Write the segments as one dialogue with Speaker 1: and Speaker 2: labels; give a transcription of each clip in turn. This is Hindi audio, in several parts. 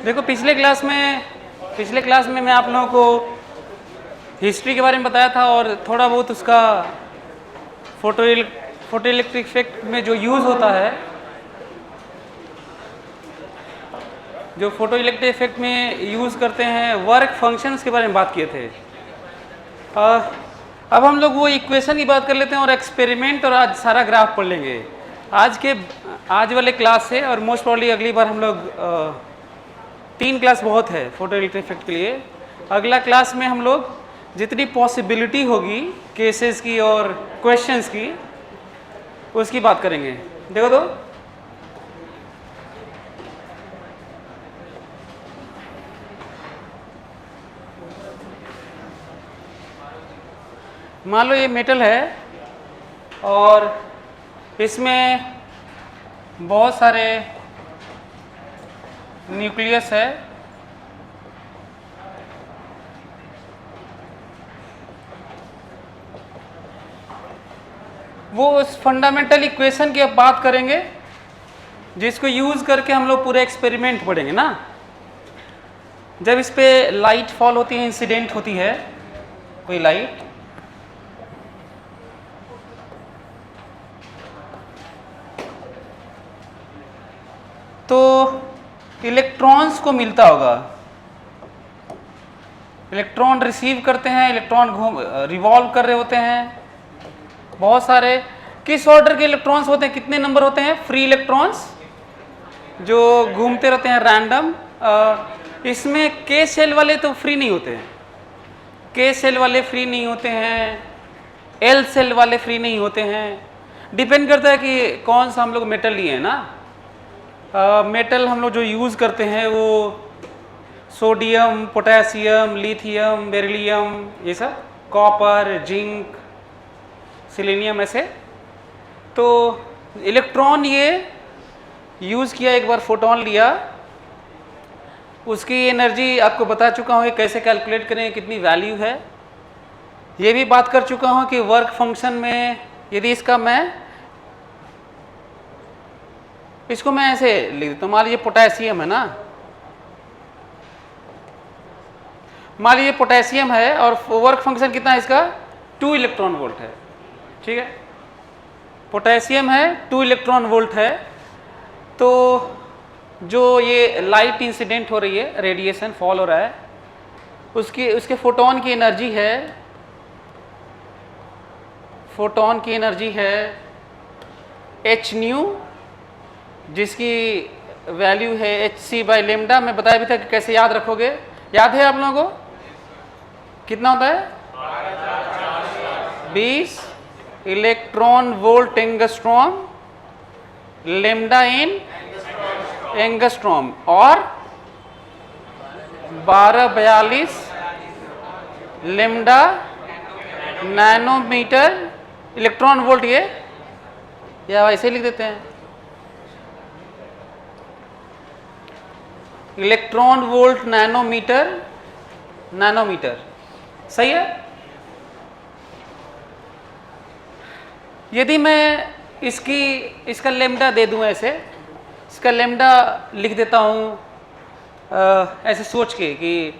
Speaker 1: देखो पिछले क्लास में मैं आप लोगों को हिस्ट्री के बारे में बताया था और थोड़ा बहुत उसका फोटो इलेक्ट्रिक इफेक्ट में जो यूज़ होता है, जो फोटो इलेक्ट्रिक इफेक्ट में यूज़ करते हैं वर्क फंक्शंस के बारे में बात किए थे। अब हम लोग वो इक्वेशन की बात कर लेते हैं और एक्सपेरिमेंट और आज सारा ग्राफ पढ़ लेंगे आज वाले क्लास से। और मोस्ट प्रॉब्ली अगली बार हम लोग 3 क्लास बहुत है फोटो इलेक्ट्रिक इफेक्ट के लिए। अगला क्लास में हम लोग जितनी पॉसिबिलिटी होगी केसेस की और क्वेश्चंस की उसकी बात करेंगे। देखो तो मान लो ये मेटल है और इसमें बहुत सारे न्यूक्लियस है। वो उस फंडामेंटल इक्वेशन की अब बात करेंगे जिसको यूज करके हम लोग पूरे एक्सपेरिमेंट पढ़ेंगे ना। जब इस पे लाइट फॉल होती है, इंसिडेंट होती है कोई लाइट, तो इलेक्ट्रॉन्स को मिलता होगा। इलेक्ट्रॉन रिसीव करते हैं, इलेक्ट्रॉन रिवॉल्व कर रहे होते हैं। बहुत सारे किस ऑर्डर के इलेक्ट्रॉन्स होते हैं, कितने नंबर होते हैं? फ्री इलेक्ट्रॉन्स जो घूमते रहते हैं रैंडम। इसमें के सेल वाले तो फ्री नहीं होते हैं, के सेल वाले फ्री नहीं होते हैं, एल सेल वाले फ्री नहीं होते हैं। डिपेंड करता है कि कौन सा हम लोग मेटल लिए हैं ना। मेटल हम लोग जो यूज़ करते हैं वो सोडियम, पोटेशियम, लिथियम, बेरिलियम, ये सब, कॉपर, जिंक, सिलेनियम, ऐसे। तो इलेक्ट्रॉन ये यूज़ किया, एक बार फोटोन लिया, उसकी एनर्जी आपको बता चुका हूँ कैसे कैलकुलेट करें, कितनी वैल्यू है। ये भी बात कर चुका हूँ कि वर्क फंक्शन में यदि इसको मैं ऐसे लिख देता हूँ। मान लीजिए पोटेशियम है ना, मान लीजिए पोटेशियम है और वर्क फंक्शन कितना है इसका? 2 इलेक्ट्रॉन वोल्ट है। ठीक है, पोटेशियम है, 2 इलेक्ट्रॉन वोल्ट है। तो जो ये लाइट इंसिडेंट हो रही है, रेडिएशन फॉल हो रहा है, उसके फोटोन की एनर्जी है, फोटोन की एनर्जी है h न्यू, जिसकी वैल्यू है hc बाई लेमडा। मैं बताया भी था कि कैसे याद रखोगे। याद है आप लोगों को? कितना होता है? 20 इलेक्ट्रॉन वोल्ट एंगस्ट्रॉम, लेमडा इन एंगस्ट्रॉम, और 1242 लेमडा नैनोमीटर इलेक्ट्रॉन वोल्ट। ये या ऐसे लिख देते हैं, इलेक्ट्रॉन वोल्ट नैनोमीटर। सही है। यदि मैं इसका लेमडा दे दूं, ऐसे इसका लेमडा लिख देता हूं ऐसे सोच के कि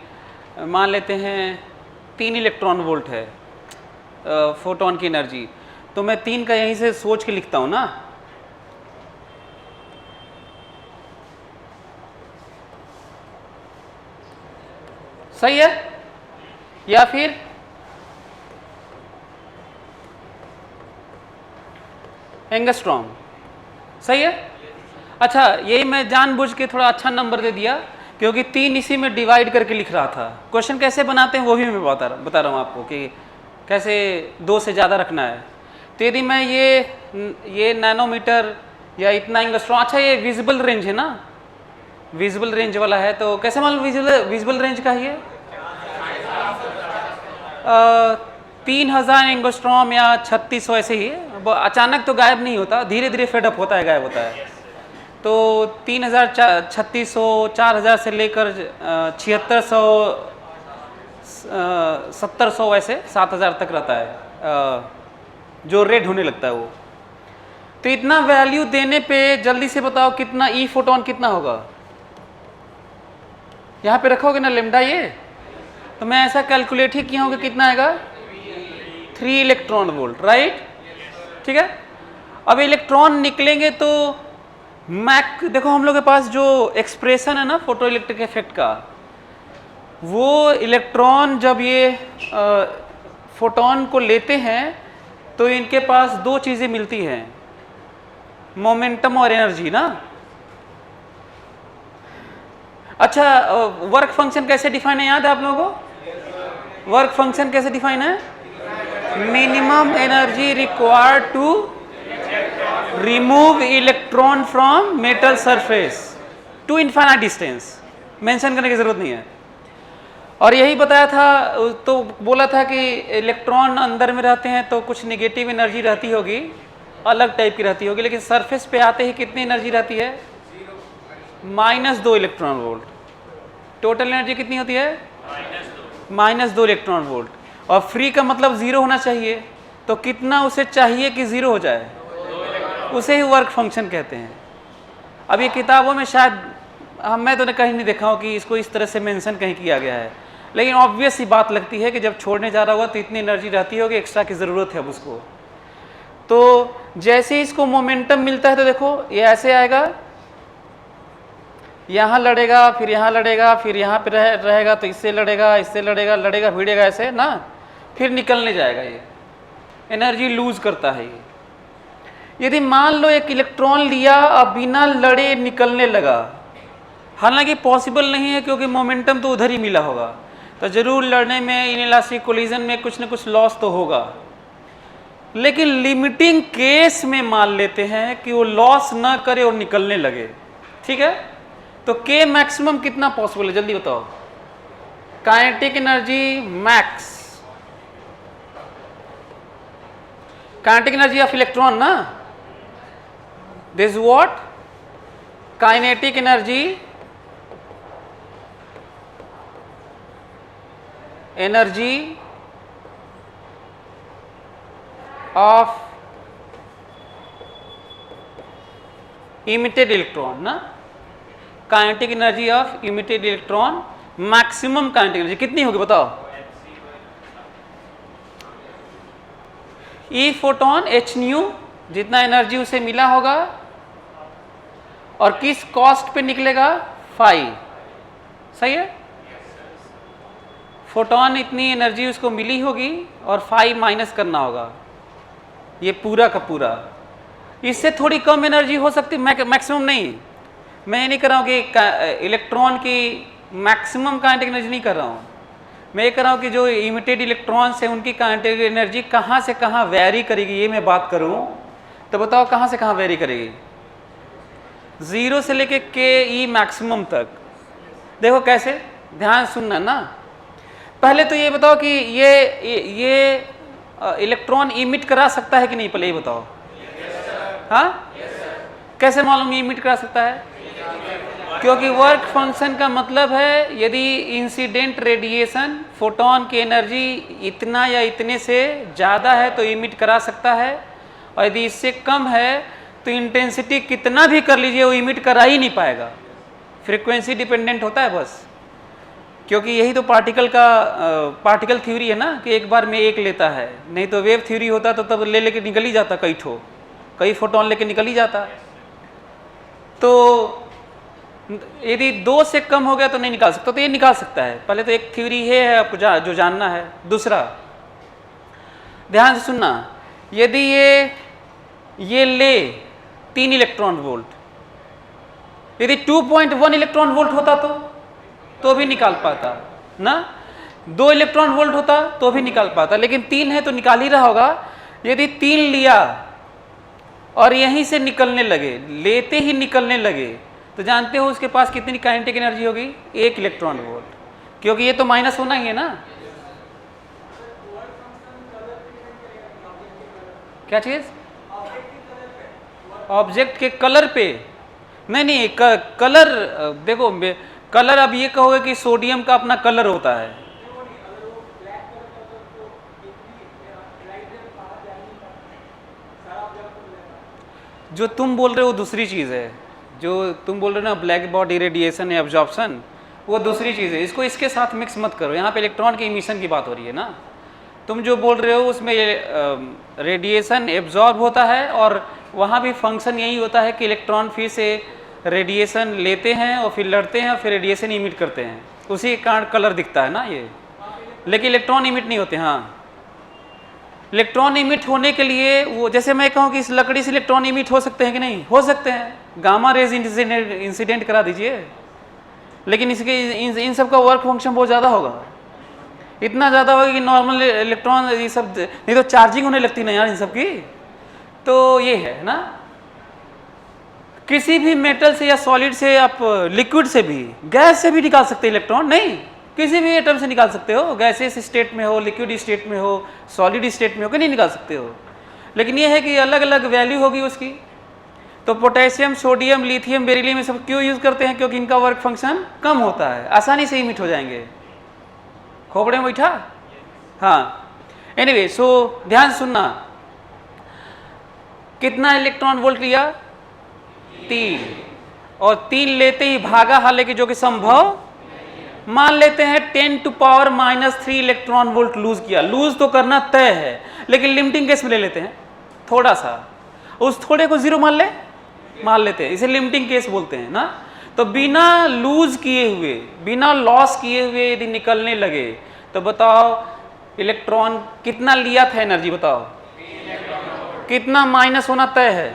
Speaker 1: मान लेते हैं 3 इलेक्ट्रॉन वोल्ट है फोटोन की एनर्जी, तो मैं 3 का यहीं से सोच के लिखता हूं ना। सही है। या फिर एंगस्ट्रॉम। सही है। अच्छा, यही मैं जानबूझ के थोड़ा अच्छा नंबर दे दिया क्योंकि 3 इसी में डिवाइड करके लिख रहा था। क्वेश्चन कैसे बनाते हैं वो भी मैं बता रहा हूँ आपको कि कैसे 2 से ज़्यादा रखना है। तो यदि मैं ये नैनोमीटर या इतना एंगस्ट्रॉम, अच्छा ये विजिबल रेंज है ना, विजिबल रेंज वाला है, तो कैसे मालूम विजिबल रेंज का ही है? 3000 एंगस्ट्रॉम या 3600 ऐसे ही। अचानक तो गायब नहीं होता, धीरे धीरे फेडअप होता है, गायब होता है। तो 3000, 3600, 4000 से लेकर 7600, 1700, ऐसे 7000 तक रहता है जो रेड होने लगता है वो। तो इतना वैल्यू देने पे जल्दी से बताओ कितना ई फोटोन कितना होगा? यहाँ पे रखोगे ना लेमडा ये, तो मैं ऐसा कैलकुलेट ही किया हूँ कि कितना आएगा 3 इलेक्ट्रॉन वोल्ट, राइट। ठीक है, अब इलेक्ट्रॉन निकलेंगे तो मैक, देखो हम लोग के पास जो एक्सप्रेशन है ना फोटो इलेक्ट्रिक इफेक्ट का, वो इलेक्ट्रॉन जब ये फोटोन को लेते हैं तो इनके पास दो चीज़ें मिलती हैं, मोमेंटम और एनर्जी ना। अच्छा, वर्क फंक्शन कैसे डिफाइन है, याद है आप लोगों को? वर्क फंक्शन कैसे डिफाइन है? Minimum energy required to remove electron from metal surface to infinite distance, mention करने की जरूरत नहीं है। और यही बताया था, तो बोला था कि इलेक्ट्रॉन अंदर में रहते हैं तो कुछ नेगेटिव एनर्जी रहती होगी, अलग टाइप की रहती होगी, लेकिन सरफेस पे आते ही कितनी एनर्जी रहती है? -2 इलेक्ट्रॉन वोल्ट। टोटल एनर्जी कितनी होती है? -2 इलेक्ट्रॉन वोल्ट। और फ्री का मतलब जीरो होना चाहिए, तो कितना उसे चाहिए कि जीरो हो जाए? उसे ही वर्क फंक्शन कहते हैं। अब ये किताबों में शायद मैं तो कहीं नहीं देखा हूँ कि इसको इस तरह से मेंशन कहीं किया गया है, लेकिन ऑब्वियस ही बात लगती है कि जब छोड़ने जा रहा होगा तो इतनी एनर्जी रहती होगी, एक्स्ट्रा की ज़रूरत है अब उसको। तो जैसे ही इसको मोमेंटम मिलता है तो देखो ये ऐसे आएगा, यहाँ लड़ेगा, फिर यहाँ लड़ेगा, फिर यहाँ पे रहेगा, तो इससे लड़ेगा, इससे लड़ेगा, लड़ेगा भिड़ेगा ऐसे ना, फिर निकलने जाएगा, ये एनर्जी लूज करता है ये। यदि मान लो एक इलेक्ट्रॉन लिया और बिना लड़े निकलने लगा, हालांकि पॉसिबल नहीं है क्योंकि मोमेंटम तो उधर ही मिला होगा, तो जरूर लड़ने में, इनइलास्टिक कोलिजन में कुछ न कुछ लॉस तो होगा, लेकिन लिमिटिंग केस में मान लेते हैं कि वो लॉस ना करे और निकलने लगे। ठीक है, तो K मैक्सिमम कितना पॉसिबल है, जल्दी बताओ? Kinetic energy max, kinetic energy of electron ना, this what? Kinetic energy, energy of emitted electron ना, kinetic energy of emitted electron, maximum kinetic energy कितनी होगी बताओ? ई फोटोन h न्यू, जितना एनर्जी उसे मिला होगा, और किस कॉस्ट पे निकलेगा? फाई। सही है, फोटोन इतनी एनर्जी उसको मिली होगी और फाई माइनस करना होगा, ये पूरा का पूरा। इससे थोड़ी कम एनर्जी हो सकती, मैक्सिमम नहीं। मैं ये नहीं कर रहा हूँ कि इलेक्ट्रॉन की मैक्सिमम काइनेटिक एनर्जी नहीं कर रहा हूँ, मैं ये कर रहा हूँ कि जो इमिटेड इलेक्ट्रॉन्स हैं उनकी काइनेटिक एनर्जी कहाँ से कहाँ वेरी करेगी, ये मैं बात करूँ तो बताओ कहाँ से कहाँ वेरी करेगी? 0 से लेके के ई मैक्सिमम तक। देखो कैसे, ध्यान सुनना ना। पहले तो ये बताओ कि ये इलेक्ट्रॉन इमिट करा सकता है कि नहीं, पहले ये बताओ। हाँ, कैसे मालूम ये इमिट करा सकता है? क्योंकि वर्क फंक्शन का मतलब है यदि इंसिडेंट रेडिएशन फोटोन की एनर्जी इतना या इतने से ज़्यादा है तो इमिट करा सकता है, और यदि इससे कम है तो इंटेंसिटी कितना भी कर लीजिए वो इमिट करा ही नहीं पाएगा। फ्रीक्वेंसी डिपेंडेंट होता है बस, क्योंकि यही तो पार्टिकल थ्योरी है ना कि एक बार में एक लेता है, नहीं तो वेव थ्योरी होता तो तब लेके निकल ही जाता, कई फोटोन लेके निकल ही जाता। तो यदि 2 से कम हो गया तो नहीं निकाल सकता, तो ये निकाल सकता है। पहले तो एक थ्योरी है आपको जो जानना है। दूसरा, ध्यान से सुनना, यदि ये ले 3 इलेक्ट्रॉन वोल्ट, यदि 2.1 इलेक्ट्रॉन वोल्ट होता तो भी निकाल पाता ना, 2 इलेक्ट्रॉन वोल्ट होता तो भी निकाल पाता, लेकिन 3 है तो निकाल ही रहा होगा। यदि 3 लिया और यहीं से निकलने लगे, लेते ही निकलने लगे, तो जानते हो उसके पास कितनी काइनेटिक एनर्जी होगी? 1 इलेक्ट्रॉन वोल्ट, क्योंकि ये तो माइनस होना ही है ना। क्या चीज? ऑब्जेक्ट के कलर पे? नहीं, कलर देखो, कलर अब ये कहोगे कि सोडियम का अपना कलर होता है। जो तुम बोल रहे हो दूसरी चीज़ है, जो तुम बोल रहे हो ना ब्लैक बॉडी रेडिएशन या एब्जॉर्प्शन, वो दूसरी चीज़ है, इसको इसके साथ मिक्स मत करो। यहाँ पे इलेक्ट्रॉन की इमिशन की बात हो रही है ना, तुम जो बोल रहे हो उसमें रेडिएशन एब्जॉर्ब होता है और वहाँ भी फंक्शन यही होता है कि इलेक्ट्रॉन फिर से रेडिएशन लेते हैं और फिर लड़ते हैं और फिर रेडिएशन इमिट करते हैं, उसी के कारण कलर दिखता है ना ये, लेकिन इलेक्ट्रॉन इमिट नहीं होते। हाँ, इलेक्ट्रॉन इमिट होने के लिए वो, जैसे मैं कहूँ कि इस लकड़ी से इलेक्ट्रॉन इमिट हो सकते हैं कि नहीं हो सकते हैं, गामा रेज इंसिडेंट करा दीजिए, लेकिन इसके इन सब का वर्क फंक्शन बहुत ज़्यादा होगा, इतना ज़्यादा होगा कि नॉर्मल इलेक्ट्रॉन ये सब नहीं तो चार्जिंग होने लगती ना यार इन सब की। तो ये है ना, किसी भी मेटल से या सॉलिड से, आप लिक्विड से भी, गैस से भी निकाल सकते हैं इलेक्ट्रॉन, नहीं किसी भी एटम से निकाल सकते हो, गैसेस स्टेट में हो, लिक्विड स्टेट में हो, सॉलिड स्टेट में हो, कि नहीं निकाल सकते हो, लेकिन ये है कि अलग अलग वैल्यू होगी उसकी। तो पोटेशियम, सोडियम, लिथियम, बेरिलियम, ये सब क्यों यूज़ करते हैं? क्योंकि इनका वर्क फंक्शन कम होता है, आसानी से इमिट हो जाएंगे। खोपड़े में बैठा? हाँ, एनीवे, सो ध्यान सुनना, कितना इलेक्ट्रॉन वोल्ट लिया? 3, और 3 लेते ही भागा, हालांकि जो कि संभव, मान लेते हैं 10⁻³ इलेक्ट्रॉन वोल्ट लूज किया। लूज तो करना तय है, लेकिन लिमिटिंग केस में ले लेते हैं थोड़ा सा, उस थोड़े को 0 मान लेते हैं, इसे लिमिटिंग केस बोलते हैं ना। तो बिना लूज किए हुए, बिना लॉस किए हुए यदि निकलने लगे तो बताओ इलेक्ट्रॉन कितना लिया था एनर्जी, बताओ कितना माइनस होना तय है,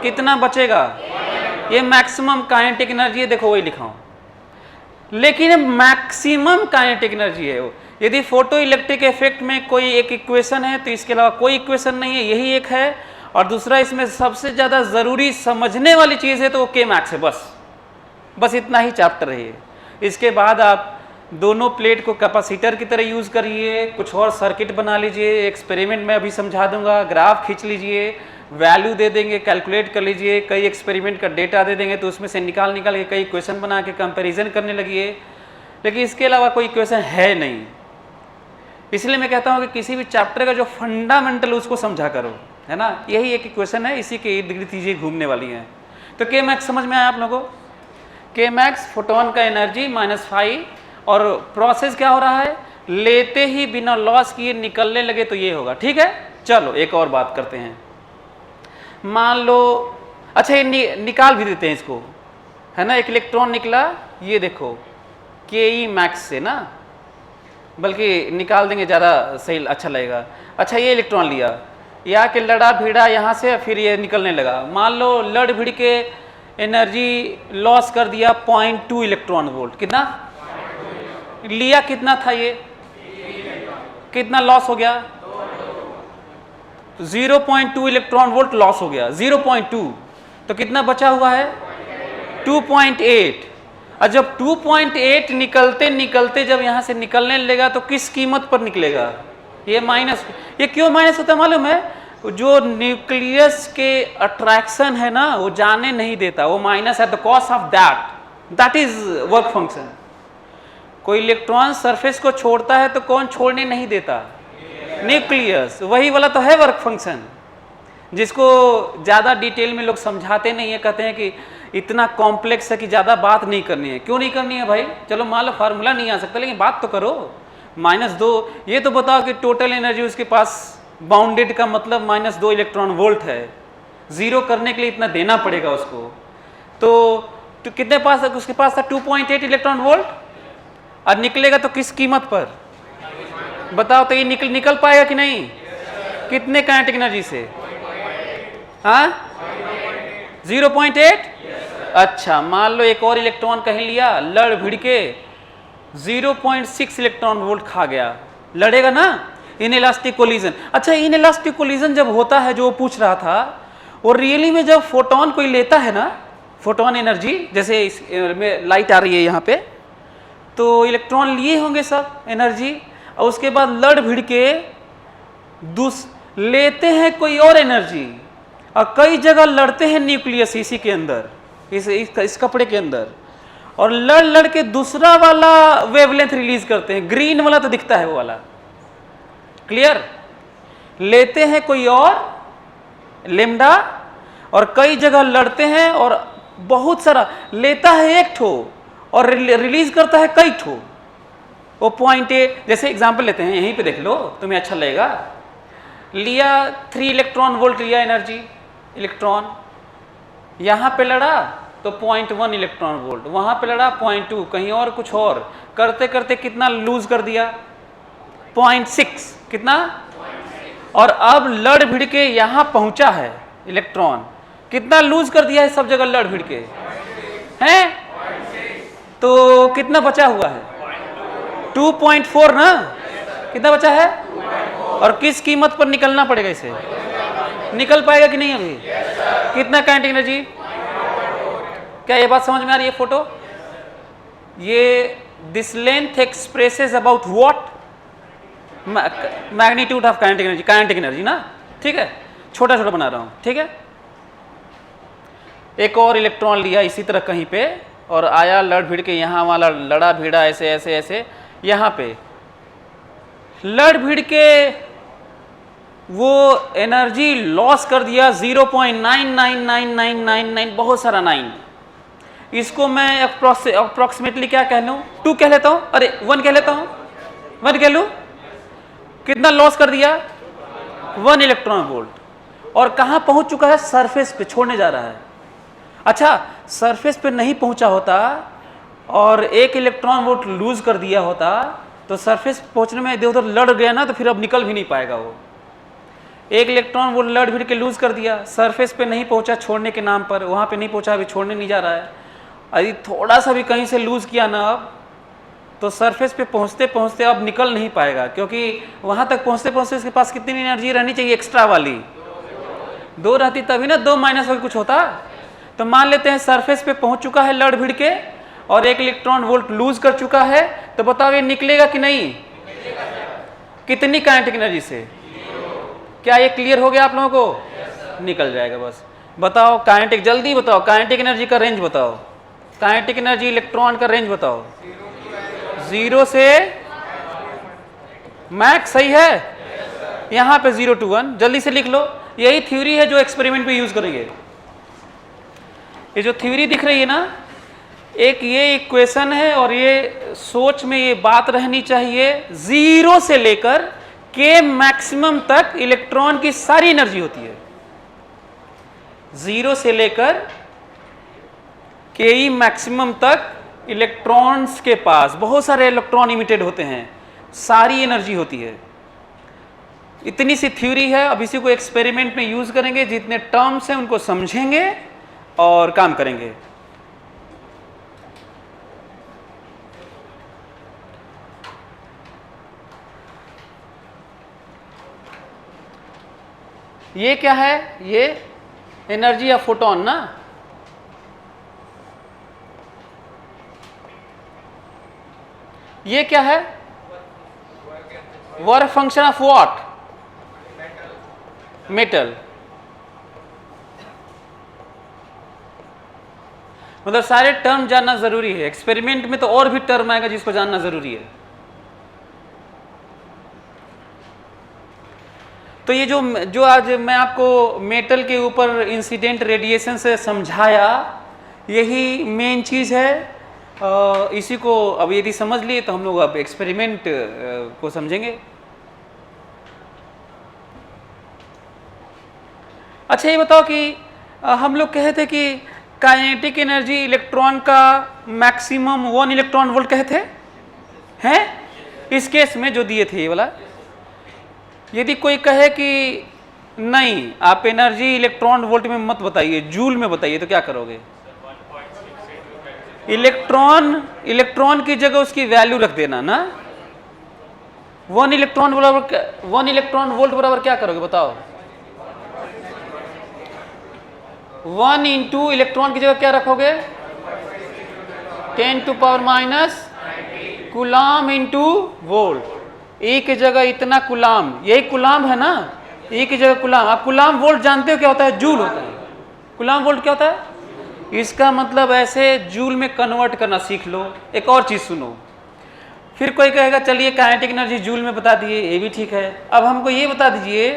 Speaker 1: कितना बचेगा? ये मैक्सिमम काइनेटिक एनर्जी है, देखो वही लिखा हूं, लेकिन मैक्सिमम काइनेटिक एनर्जी है वो। यदि फोटो इलेक्ट्रिक इफेक्ट में कोई एक इक्वेशन है तो इसके अलावा कोई इक्वेशन नहीं है, यही एक है। और दूसरा इसमें सबसे ज़्यादा ज़रूरी समझने वाली चीज़ है तो वो के मैक्स है, बस इतना ही चैप्टर है ये। इसके बाद आप दोनों प्लेट को कैपेसिटर की तरह यूज़ करिए, कुछ और सर्किट बना लीजिए, एक्सपेरिमेंट में अभी समझा दूंगा, ग्राफ खींच लीजिए, वैल्यू दे देंगे, कैलकुलेट कर लीजिए, कई एक्सपेरिमेंट का डेटा दे देंगे तो उसमें से निकाल के कई क्वेश्चन बना के कंपैरिजन करने लगिए। लेकिन इसके अलावा कोई क्वेश्चन है नहीं, इसलिए मैं कहता हूँ कि किसी भी चैप्टर का जो फंडामेंटल उसको समझा करो, है ना। यही एक क्वेश्चन है, इसी के इर्द गिर्द चीज़ें घूमने वाली हैं। तो के मैक्स समझ में आया आप लोगों को? के मैक्स फोटोन का एनर्जी -5, और प्रोसेस क्या हो रहा है, लेते ही बिना लॉस किए निकलने लगे तो ये होगा। ठीक है, चलो एक और बात करते हैं। मान लो, अच्छा ये निकाल भी देते हैं इसको, है ना। एक इलेक्ट्रॉन निकला, ये देखो के मैक्स से ना, बल्कि निकाल देंगे ज़्यादा सही, अच्छा लगेगा। अच्छा ये इलेक्ट्रॉन लिया, या कि लड़ा भिड़ा यहाँ से, फिर ये निकलने लगा। मान लो लड़ भिड़ के एनर्जी लॉस कर दिया 0.2 इलेक्ट्रॉन वोल्ट। कितना लिया, कितना था ये, कितना लॉस हो गया? 0.2 इलेक्ट्रॉन वोल्ट लॉस हो गया, 0.2। तो कितना बचा हुआ है? 2.8। और जब 2.8 निकलते निकलते जब यहाँ से निकलने लगेगा तो किस कीमत पर निकलेगा? ये माइनस। ये क्यों माइनस होता है मालूम है? जो न्यूक्लियस के अट्रैक्शन है ना, वो जाने नहीं देता, वो minus at the cost of that is work function. कोई इलेक्ट्रॉन सरफेस को छोड़ता है तो कौन छोड़ने नहीं देता? न्यूक्लियस। वही वाला तो है वर्क फंक्शन, जिसको ज़्यादा डिटेल में लोग समझाते नहीं है, कहते हैं कि इतना कॉम्प्लेक्स है कि ज़्यादा बात नहीं करनी है। क्यों नहीं करनी है भाई? चलो मान लो फार्मूला नहीं आ सकता, लेकिन बात तो करो। -2, ये तो बताओ कि टोटल एनर्जी उसके पास बाउंडेड का मतलब -2 इलेक्ट्रॉन वोल्ट है। ज़ीरो करने के लिए इतना देना पड़ेगा उसको। तो कितने पास, उसके पास था 2.8 इलेक्ट्रॉन वोल्ट, और निकलेगा तो किस कीमत पर बताओ? तो ये निकल पाएगा कि नहीं? कितने काइनेटिक एनर्जी से? हाँ, 0.8। अच्छा, मान लो एक और इलेक्ट्रॉन कहीं लिया, लड़ भिड़ के 0.6 इलेक्ट्रॉन वोल्ट खा गया, लड़ेगा ना, इनइलास्टिक कोलिजन। अच्छा, इनइलास्टिक कोलिजन जब होता है, जो वो पूछ रहा था, और रियली में जब फोटोन कोई लेता है ना, फोटोन एनर्जी, जैसे इसमें लाइट आ रही है यहाँ पे, तो इलेक्ट्रॉन लिए होंगे सब एनर्जी, और उसके बाद लड़ भिड़ के लेते हैं कोई और एनर्जी, और कई जगह लड़ते हैं न्यूक्लियस इसी के अंदर, इस कपड़े के अंदर, और लड़ के दूसरा वाला वेवलेंथ रिलीज करते हैं। ग्रीन वाला तो दिखता है वो वाला, क्लियर? लेते हैं कोई और लेमडा, और कई जगह लड़ते हैं, और बहुत सारा लेता है एक ठो, और रिलीज करता है कई ठो। वो पॉइंट ए, जैसे एग्जांपल लेते हैं, यहीं पे देख लो तुम्हें अच्छा लगेगा। लिया 3 इलेक्ट्रॉन वोल्ट लिया एनर्जी, इलेक्ट्रॉन यहाँ पे लड़ा तो 0.1 इलेक्ट्रॉन वोल्ट, वहाँ पे लड़ा 0.2, कहीं और कुछ और, करते करते कितना लूज कर दिया 0.6, कितना, और अब लड़ भिड़ के यहाँ पहुँचा है इलेक्ट्रॉन, कितना लूज कर दिया है सब जगह लड़ भिड़ के हैं, तो कितना बचा हुआ है 2.4 ना, कितना बचा है, और किस कीमत पर निकलना पड़ेगा इसे, निकल पाएगा कि नहीं अभी, कितना काइनेटिक एनर्जी, क्या ये बात समझ में आ रही है फोटो, ये this length expresses about what, magnitude of kinetic energy ना, ठीक है, छोटा छोटा बना रहा हूं, ठीक है। एक और इलेक्ट्रॉन लिया इसी तरह कहीं पे और आया लड़ भिड़ के यहाँ वाला लड़ा भिड़ा ऐसे ऐसे ऐसे यहाँ पे लड़ भिड़ के वो एनर्जी लॉस कर दिया 0.999999, बहुत सारा 9, इसको मैं अप्रोक्सीमेटली क्या कह लूँ, 2 कह लेता हूँ, अरे 1 कह लेता हूँ, 1 कह लूँ, कितना लॉस कर दिया 1 इलेक्ट्रॉन वोल्ट, और कहाँ पहुँच चुका है, सरफेस पे छोड़ने जा रहा है। अच्छा, सरफेस पे नहीं पहुँचा होता और 1 इलेक्ट्रॉन वोल्ट लूज कर दिया होता तो सरफेस पहुँचने में इधर उधर लड़ गया ना, तो फिर अब निकल भी नहीं पाएगा वो। 1 इलेक्ट्रॉन वोल्ट लड़ भिड़ के लूज कर दिया, सरफेस पे नहीं पहुँचा छोड़ने के नाम पर, वहाँ पे नहीं पहुँचा, अभी छोड़ने नहीं जा रहा है, अभी थोड़ा सा भी कहीं से लूज किया ना अब, तो सरफेस पे पहुँचते पहुँचते अब निकल नहीं पाएगा, क्योंकि वहाँ तक पहुँचते पहुँचते इसके पास कितनी एनर्जी रहनी चाहिए एक्स्ट्रा वाली, 2 रहती तभी ना, 2 माइनस होकर कुछ होता। तो मान लेते हैं सरफेस पे पहुँच चुका है लड़ भिड़ के और 1 इलेक्ट्रॉन वोल्ट लूज कर चुका है, तो बताओ ये निकलेगा कि नहीं, कितनी काइनेटिक एनर्जी से, क्या ये क्लियर हो गया आप लोगों को, निकल जाएगा बस। बताओ काइनेटिक, जल्दी बताओ काइनेटिक एनर्जी का रेंज बताओ, काइनेटिक एनर्जी इलेक्ट्रॉन का रेंज बताओ, 0 से मैक्स, सही है, यहाँ पे 0 to 1, जल्दी से लिख लो, यही थ्योरी है जो एक्सपेरिमेंट पे यूज करेंगे। ये जो थ्योरी दिख रही है ना, एक ये इक्वेशन है और ये सोच में ये बात रहनी चाहिए, 0 से लेकर के मैक्सिमम तक इलेक्ट्रॉन की सारी एनर्जी होती है, 0 से लेकर के ई मैक्सिमम तक इलेक्ट्रॉन्स के पास बहुत सारे इलेक्ट्रॉन इमिटेड होते हैं, सारी एनर्जी होती है। इतनी सी थ्योरी है, अब इसी को एक्सपेरिमेंट में यूज करेंगे, जितने टर्म्स हैं उनको समझेंगे और काम करेंगे। ये क्या है, ये एनर्जी ऑफ फोटोन ना, ये क्या है, work function of what, metal, मतलब सारे टर्म जानना जरूरी है, एक्सपेरिमेंट में तो और भी टर्म आएगा जिसको जानना जरूरी है। तो ये जो आज मैं आपको मेटल के ऊपर इंसिडेंट रेडिएशन से समझाया, यही मेन चीज़ है। इसी को अब यदि समझ लिए तो हम लोग अब एक्सपेरिमेंट को समझेंगे। अच्छा, ये बताओ कि हम लोग कहे थे कि काइनेटिक एनर्जी इलेक्ट्रॉन का मैक्सिमम 1 इलेक्ट्रॉन वोल्ट कहे थे, हैं इस केस में जो दिए थे ये वाला। यदि कोई कहे कि नहीं, आप एनर्जी इलेक्ट्रॉन वोल्ट में मत बताइए, जूल में बताइए, तो क्या करोगे? इलेक्ट्रॉन की जगह उसकी वैल्यू रख देना ना। 1 इलेक्ट्रॉन वोल्ट बराबर क्या करोगे बताओ? 1 इंटू इलेक्ट्रॉन की जगह क्या रखोगे? 10 to power minus coulomb into volt. E की जगह इतना कूलाम, यही कूलाम है ना, E की जगह कूलाम। आप कूलाम वोल्ट जानते हो क्या होता है? जूल होता है। कूलाम वोल्ट क्या होता है? इसका मतलब ऐसे जूल में कन्वर्ट करना सीख लो। एक और चीज सुनो, फिर कोई कहेगा चलिए काइनेटिक एनर्जी जूल में बता दिए, ये भी ठीक है। अब हमको ये बता दीजिए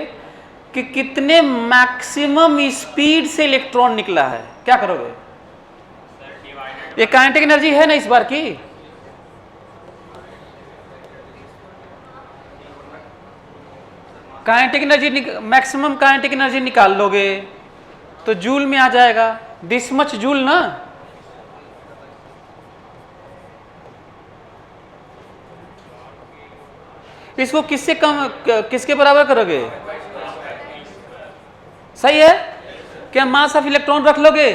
Speaker 1: कि कितने मैक्सिमम स्पीड से इलेक्ट्रॉन निकला है, क्या करोगे? ये काइनेटिक एनर्जी है ना इस बार की, kinetic energy maximum kinetic energy निकाल लोगे तो जूल में आ जाएगा, दिस मच जूल ना। इसको किससे कम किसके बराबर करोगे? सही है क्या? मास ऑफ इलेक्ट्रॉन रख लोगे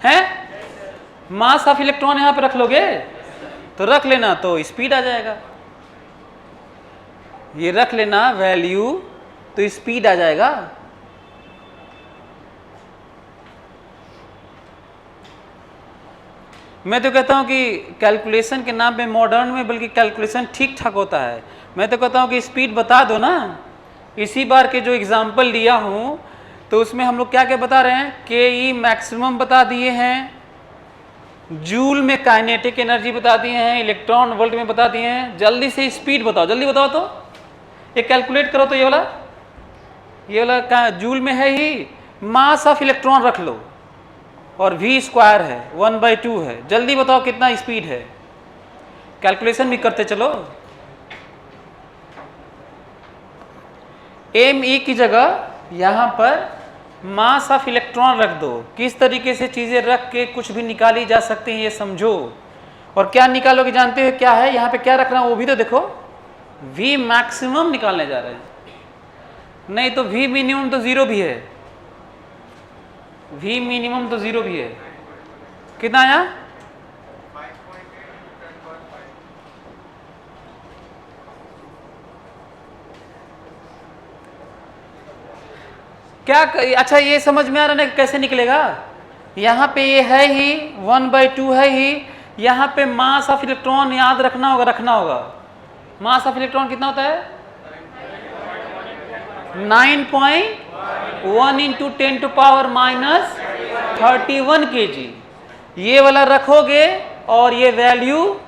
Speaker 1: हैं? मास ऑफ इलेक्ट्रॉन यहां पे रख लोगे तो रख लेना, तो स्पीड आ जाएगा। ये रख लेना वैल्यू तो स्पीड आ जाएगा। मैं तो कहता हूं कि कैलकुलेशन के नाम पे मॉडर्न में बल्कि कैलकुलेशन ठीक ठाक होता है। मैं तो कहता हूं कि स्पीड बता दो ना। इसी बार के जो एग्जाम्पल दिया हूं तो उसमें हम लोग क्या क्या बता रहे हैं? के ई मैक्सिमम बता दिए हैं, जूल में काइनेटिक एनर्जी बता दिए हैं, इलेक्ट्रॉन वोल्ट में बता दिए हैं। जल्दी से स्पीड बताओ, जल्दी बताओ तो। ये कैलकुलेट करो तो ये वाला जूल में है ही। मास ऑफ इलेक्ट्रॉन रख लो और v स्क्वायर है 1/2 है। जल्दी बताओ कितना स्पीड है? कैलकुलेशन भी करते चलो। एम ई की जगह यहां पर मास ऑफ इलेक्ट्रॉन रख दो। किस तरीके से चीजें रख के कुछ भी निकाली जा सकती हैं ये समझो। और क्या निकालोगे जानते हो क्या है? यहां पे क्या रख रहा हूं वो भी तो देखो। v मैक्सिमम निकालने जा रहे हैं, नहीं तो v मिनिमम तो 0 भी है। v मिनिमम तो 0 भी है। कितना आया? क्या? अच्छा ये समझ में आ रहा है ना कैसे निकलेगा? यहाँ पे ये है ही 1/2 है ही। यहाँ पे मास ऑफ इलेक्ट्रॉन याद रखना होगा। मास ऑफ इलेक्ट्रॉन कितना होता है? 9.1 इंटू 10⁻³ kg। ये वाला रखोगे और ये वैल्यू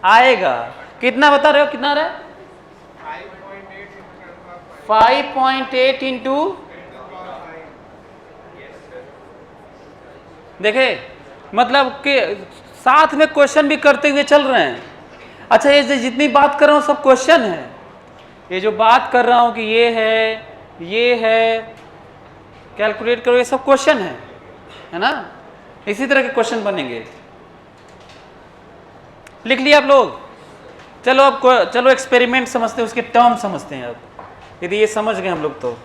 Speaker 1: आएगा। कितना बता रहे हो? कितना आ रहा है? 5.8 इंटू, देखे मतलब कि साथ में क्वेश्चन भी करते हुए चल रहे हैं। अच्छा ये जितनी बात कर रहा हूं सब क्वेश्चन है। ये जो बात कर रहा हूं कि ये है कैलकुलेट करो, ये सब क्वेश्चन है ना? इसी तरह के क्वेश्चन बनेंगे। लिख लिया आप लोग? चलो अब चलो एक्सपेरिमेंट समझते हैं, उसके टर्म समझते हैं। अब यदि ये समझ गए हम लोग तो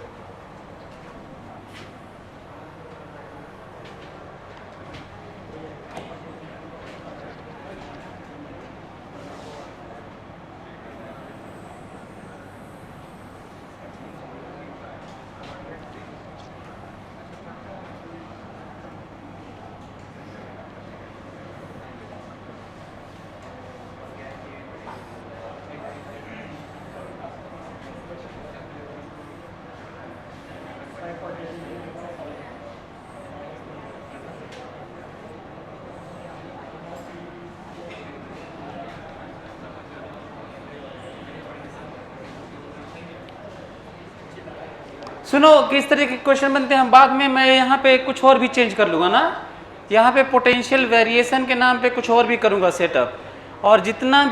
Speaker 1: सुनो किस तरह के क्वेश्चन बनते हैं हम बाद में। मैं यहाँ पे कुछ और भी चेंज कर लूँगा ना। यहाँ पे पोटेंशियल वेरिएशन के नाम पे कुछ और भी करूँगा सेटअप। और जितना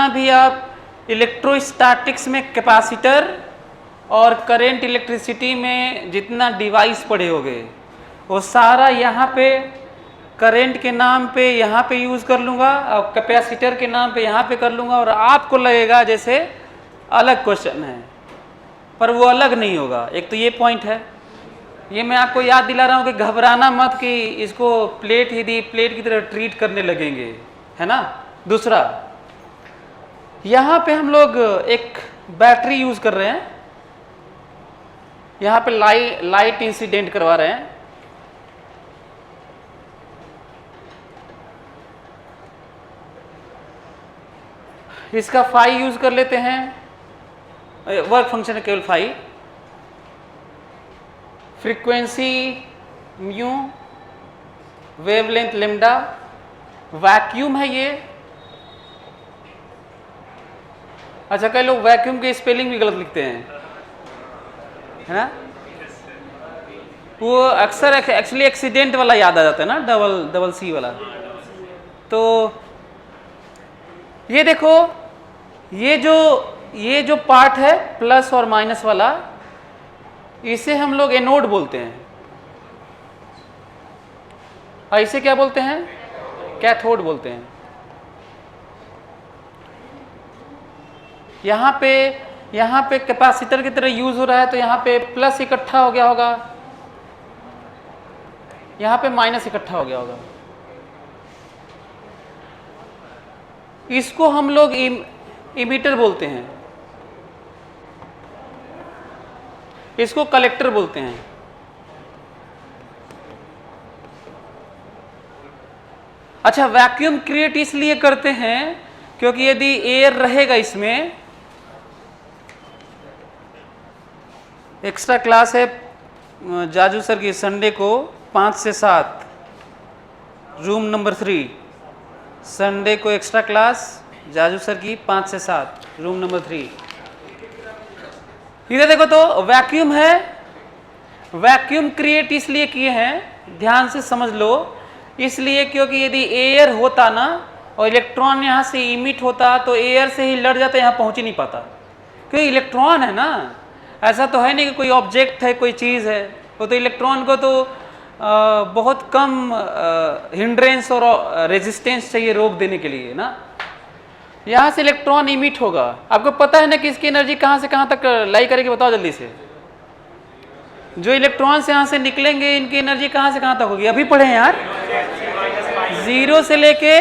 Speaker 1: भी आप इलेक्ट्रोस्टैटिक्स में कैपेसिटर और करंट इलेक्ट्रिसिटी में जितना डिवाइस पढ़े होगे वो सारा यहाँ पे करंट के नाम पे यहाँ पे यूज़ कर लूँगा और कैपेसिटर के नाम पे यहाँ पे कर लूँगा। और आपको लगेगा जैसे अलग क्वेश्चन है, पर वो अलग नहीं होगा। एक तो ये पॉइंट है। ये मैं आपको याद दिला रहा हूँ कि घबराना मत कि इसको प्लेट की तरह ट्रीट करने लगेंगे, है ना। दूसरा, यहाँ पे हम लोग एक बैटरी यूज कर रहे हैं। यहाँ पे लाइट इंसिडेंट करवा रहे हैं। इसका फाई यूज कर लेते हैं। वर्क फंक्शन है केवल phi. Frequency mu, wavelength lambda, vacuum है ये। अच्छा कई लोग वैक्यूम के स्पेलिंग भी गलत लिखते हैं, है ना। वो अक्सर एक्चुअली एक्सीडेंट वाला याद आ जाता है ना, डबल सी वाला। तो ये देखो, ये जो पार्ट है प्लस और माइनस वाला, इसे हम लोग एनोड बोलते हैं, और इसे क्या बोलते हैं? कैथोड बोलते हैं। यहाँ पे कैपेसिटर की तरह यूज हो रहा है, तो यहाँ पे प्लस इकट्ठा हो गया होगा, यहाँ पे माइनस इकट्ठा हो गया होगा। इसको हम लोग इमीटर बोलते हैं, इसको कलेक्टर बोलते हैं। अच्छा, वैक्यूम क्रिएट इसलिए करते हैं क्योंकि यदि एयर रहेगा इसमें, एक्स्ट्रा क्लास है जाजू सर की संडे को 5 से 7, रूम नंबर 3, संडे को एक्स्ट्रा क्लास जाजू सर की 5 से 7, रूम नंबर 3। इधर देखो तो वैक्यूम है, वैक्यूम क्रिएट इसलिए किए हैं, ध्यान से समझ लो, इसलिए क्योंकि यदि एयर होता ना और इलेक्ट्रॉन यहाँ से इमिट होता तो एयर से ही लड़ जाता, यहाँ पहुँच ही नहीं पाता, क्योंकि इलेक्ट्रॉन है ना। ऐसा तो है नहीं कि कोई ऑब्जेक्ट है, कोई चीज़ है, वो तो इलेक्ट्रॉन को तो बहुत कम हिंड्रेंस और रेजिस्टेंस चाहिए रोक देने के लिए ना। यहाँ से इलेक्ट्रॉन इमिट होगा, आपको पता है ना कि इसकी एनर्जी कहाँ से कहाँ तक लाई करेगी, बताओ जल्दी से। जो इलेक्ट्रॉन्स यहाँ से निकलेंगे इनकी एनर्जी कहाँ से कहाँ तक होगी, अभी पढ़े हैं यार, 0 से लेके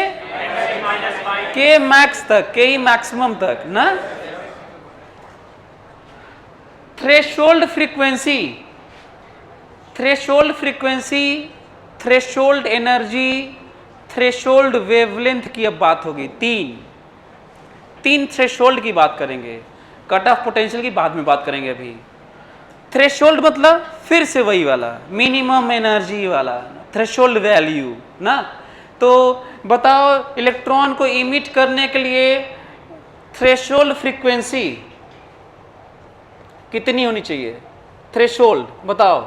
Speaker 1: के मैक्स तक, के मैक्सिमम तक ना। Threshold frequency, threshold frequency, threshold energy, threshold wavelength की अब बात होगी। तीन थ्रेशोल्ड की बात करेंगे, कट ऑफ पोटेंशियल की बाद में बात करेंगे। अभी थ्रेशोल्ड मतलब फिर से वही वाला मिनिमम एनर्जी वाला थ्रेशोल्ड वैल्यू ना। तो बताओ इलेक्ट्रॉन को इमिट करने के लिए थ्रेशोल्ड फ्रीक्वेंसी कितनी होनी चाहिए? थ्रेशोल्ड बताओ,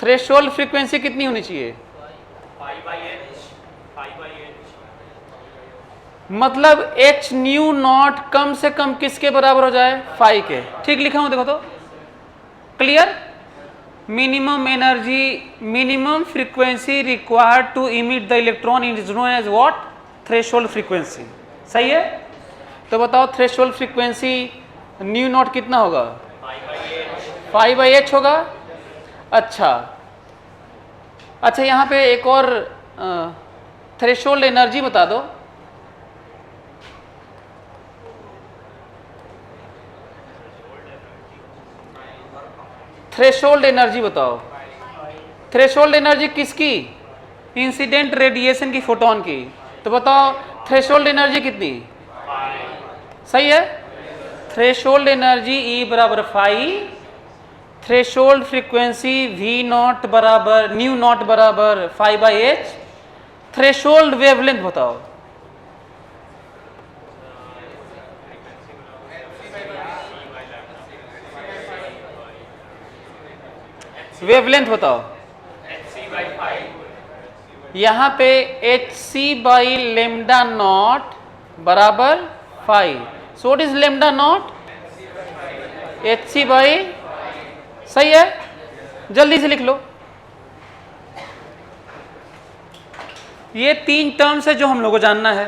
Speaker 1: थ्रेशोल्ड फ्रीक्वेंसी कितनी होनी चाहिए? मतलब h न्यू नॉट कम से कम किसके बराबर हो जाए? फाई के। ठीक लिखा हूं देखो तो, clear. Minimum energy, minimum frequency required to emit the electron is known as what? Threshold frequency. सही है। तो बताओ थ्रेशोल्ड फ्रीक्वेंसी न्यू नॉट कितना होगा? 5/h होगा। अच्छा, यहाँ पे एक और थ्रेशोल्ड एनर्जी बता दो। थ्रेशोल्ड एनर्जी बताओ। थ्रेशोल्ड एनर्जी किसकी? इंसिडेंट रेडिएशन की, फोटोन की। तो बताओ थ्रेशोल्ड एनर्जी कितनी? सही है। थ्रेशोल्ड एनर्जी E बराबर phi, threshold frequency V naught बराबर न्यू नॉट बराबर 5/h। थ्रेशोल्ड वेवलेंथ बताओ। वेवलेंथ बताओ। यहां पे hc / लेमडा नॉट बराबर 5। So what is lambda naught? hc/। सही है, जल्दी से लिख लो। ये 3 टर्म्स है जो हम लोग को जानना है।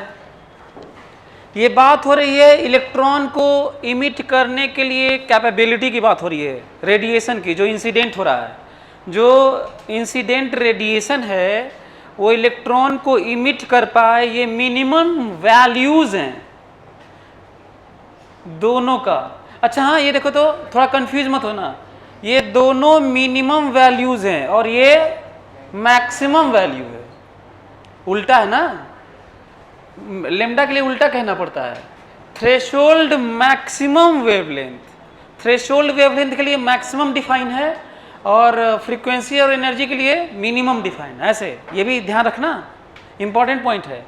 Speaker 1: ये बात हो रही है इलेक्ट्रॉन को इमिट करने के लिए कैपेबिलिटी की बात हो रही है, रेडिएशन की, जो इंसिडेंट हो रहा है। जो इंसिडेंट रेडिएशन है वो इलेक्ट्रॉन को इमिट कर पाए, ये मिनिमम वैल्यूज हैं दोनों का। अच्छा हाँ, ये देखो तो थोड़ा कंफ्यूज मत होना, ये दोनों मिनिमम वैल्यूज हैं और ये मैक्सिमम वैल्यू है। उल्टा है ना, लेमडा के लिए उल्टा कहना पड़ता है। Threshold maximum wavelength, threshold wavelength के लिए मैक्सिमम डिफाइन है और फ्रीक्वेंसी और एनर्जी के लिए मिनिमम डिफाइन है। ऐसे ये भी ध्यान रखना, इंपॉर्टेंट पॉइंट है।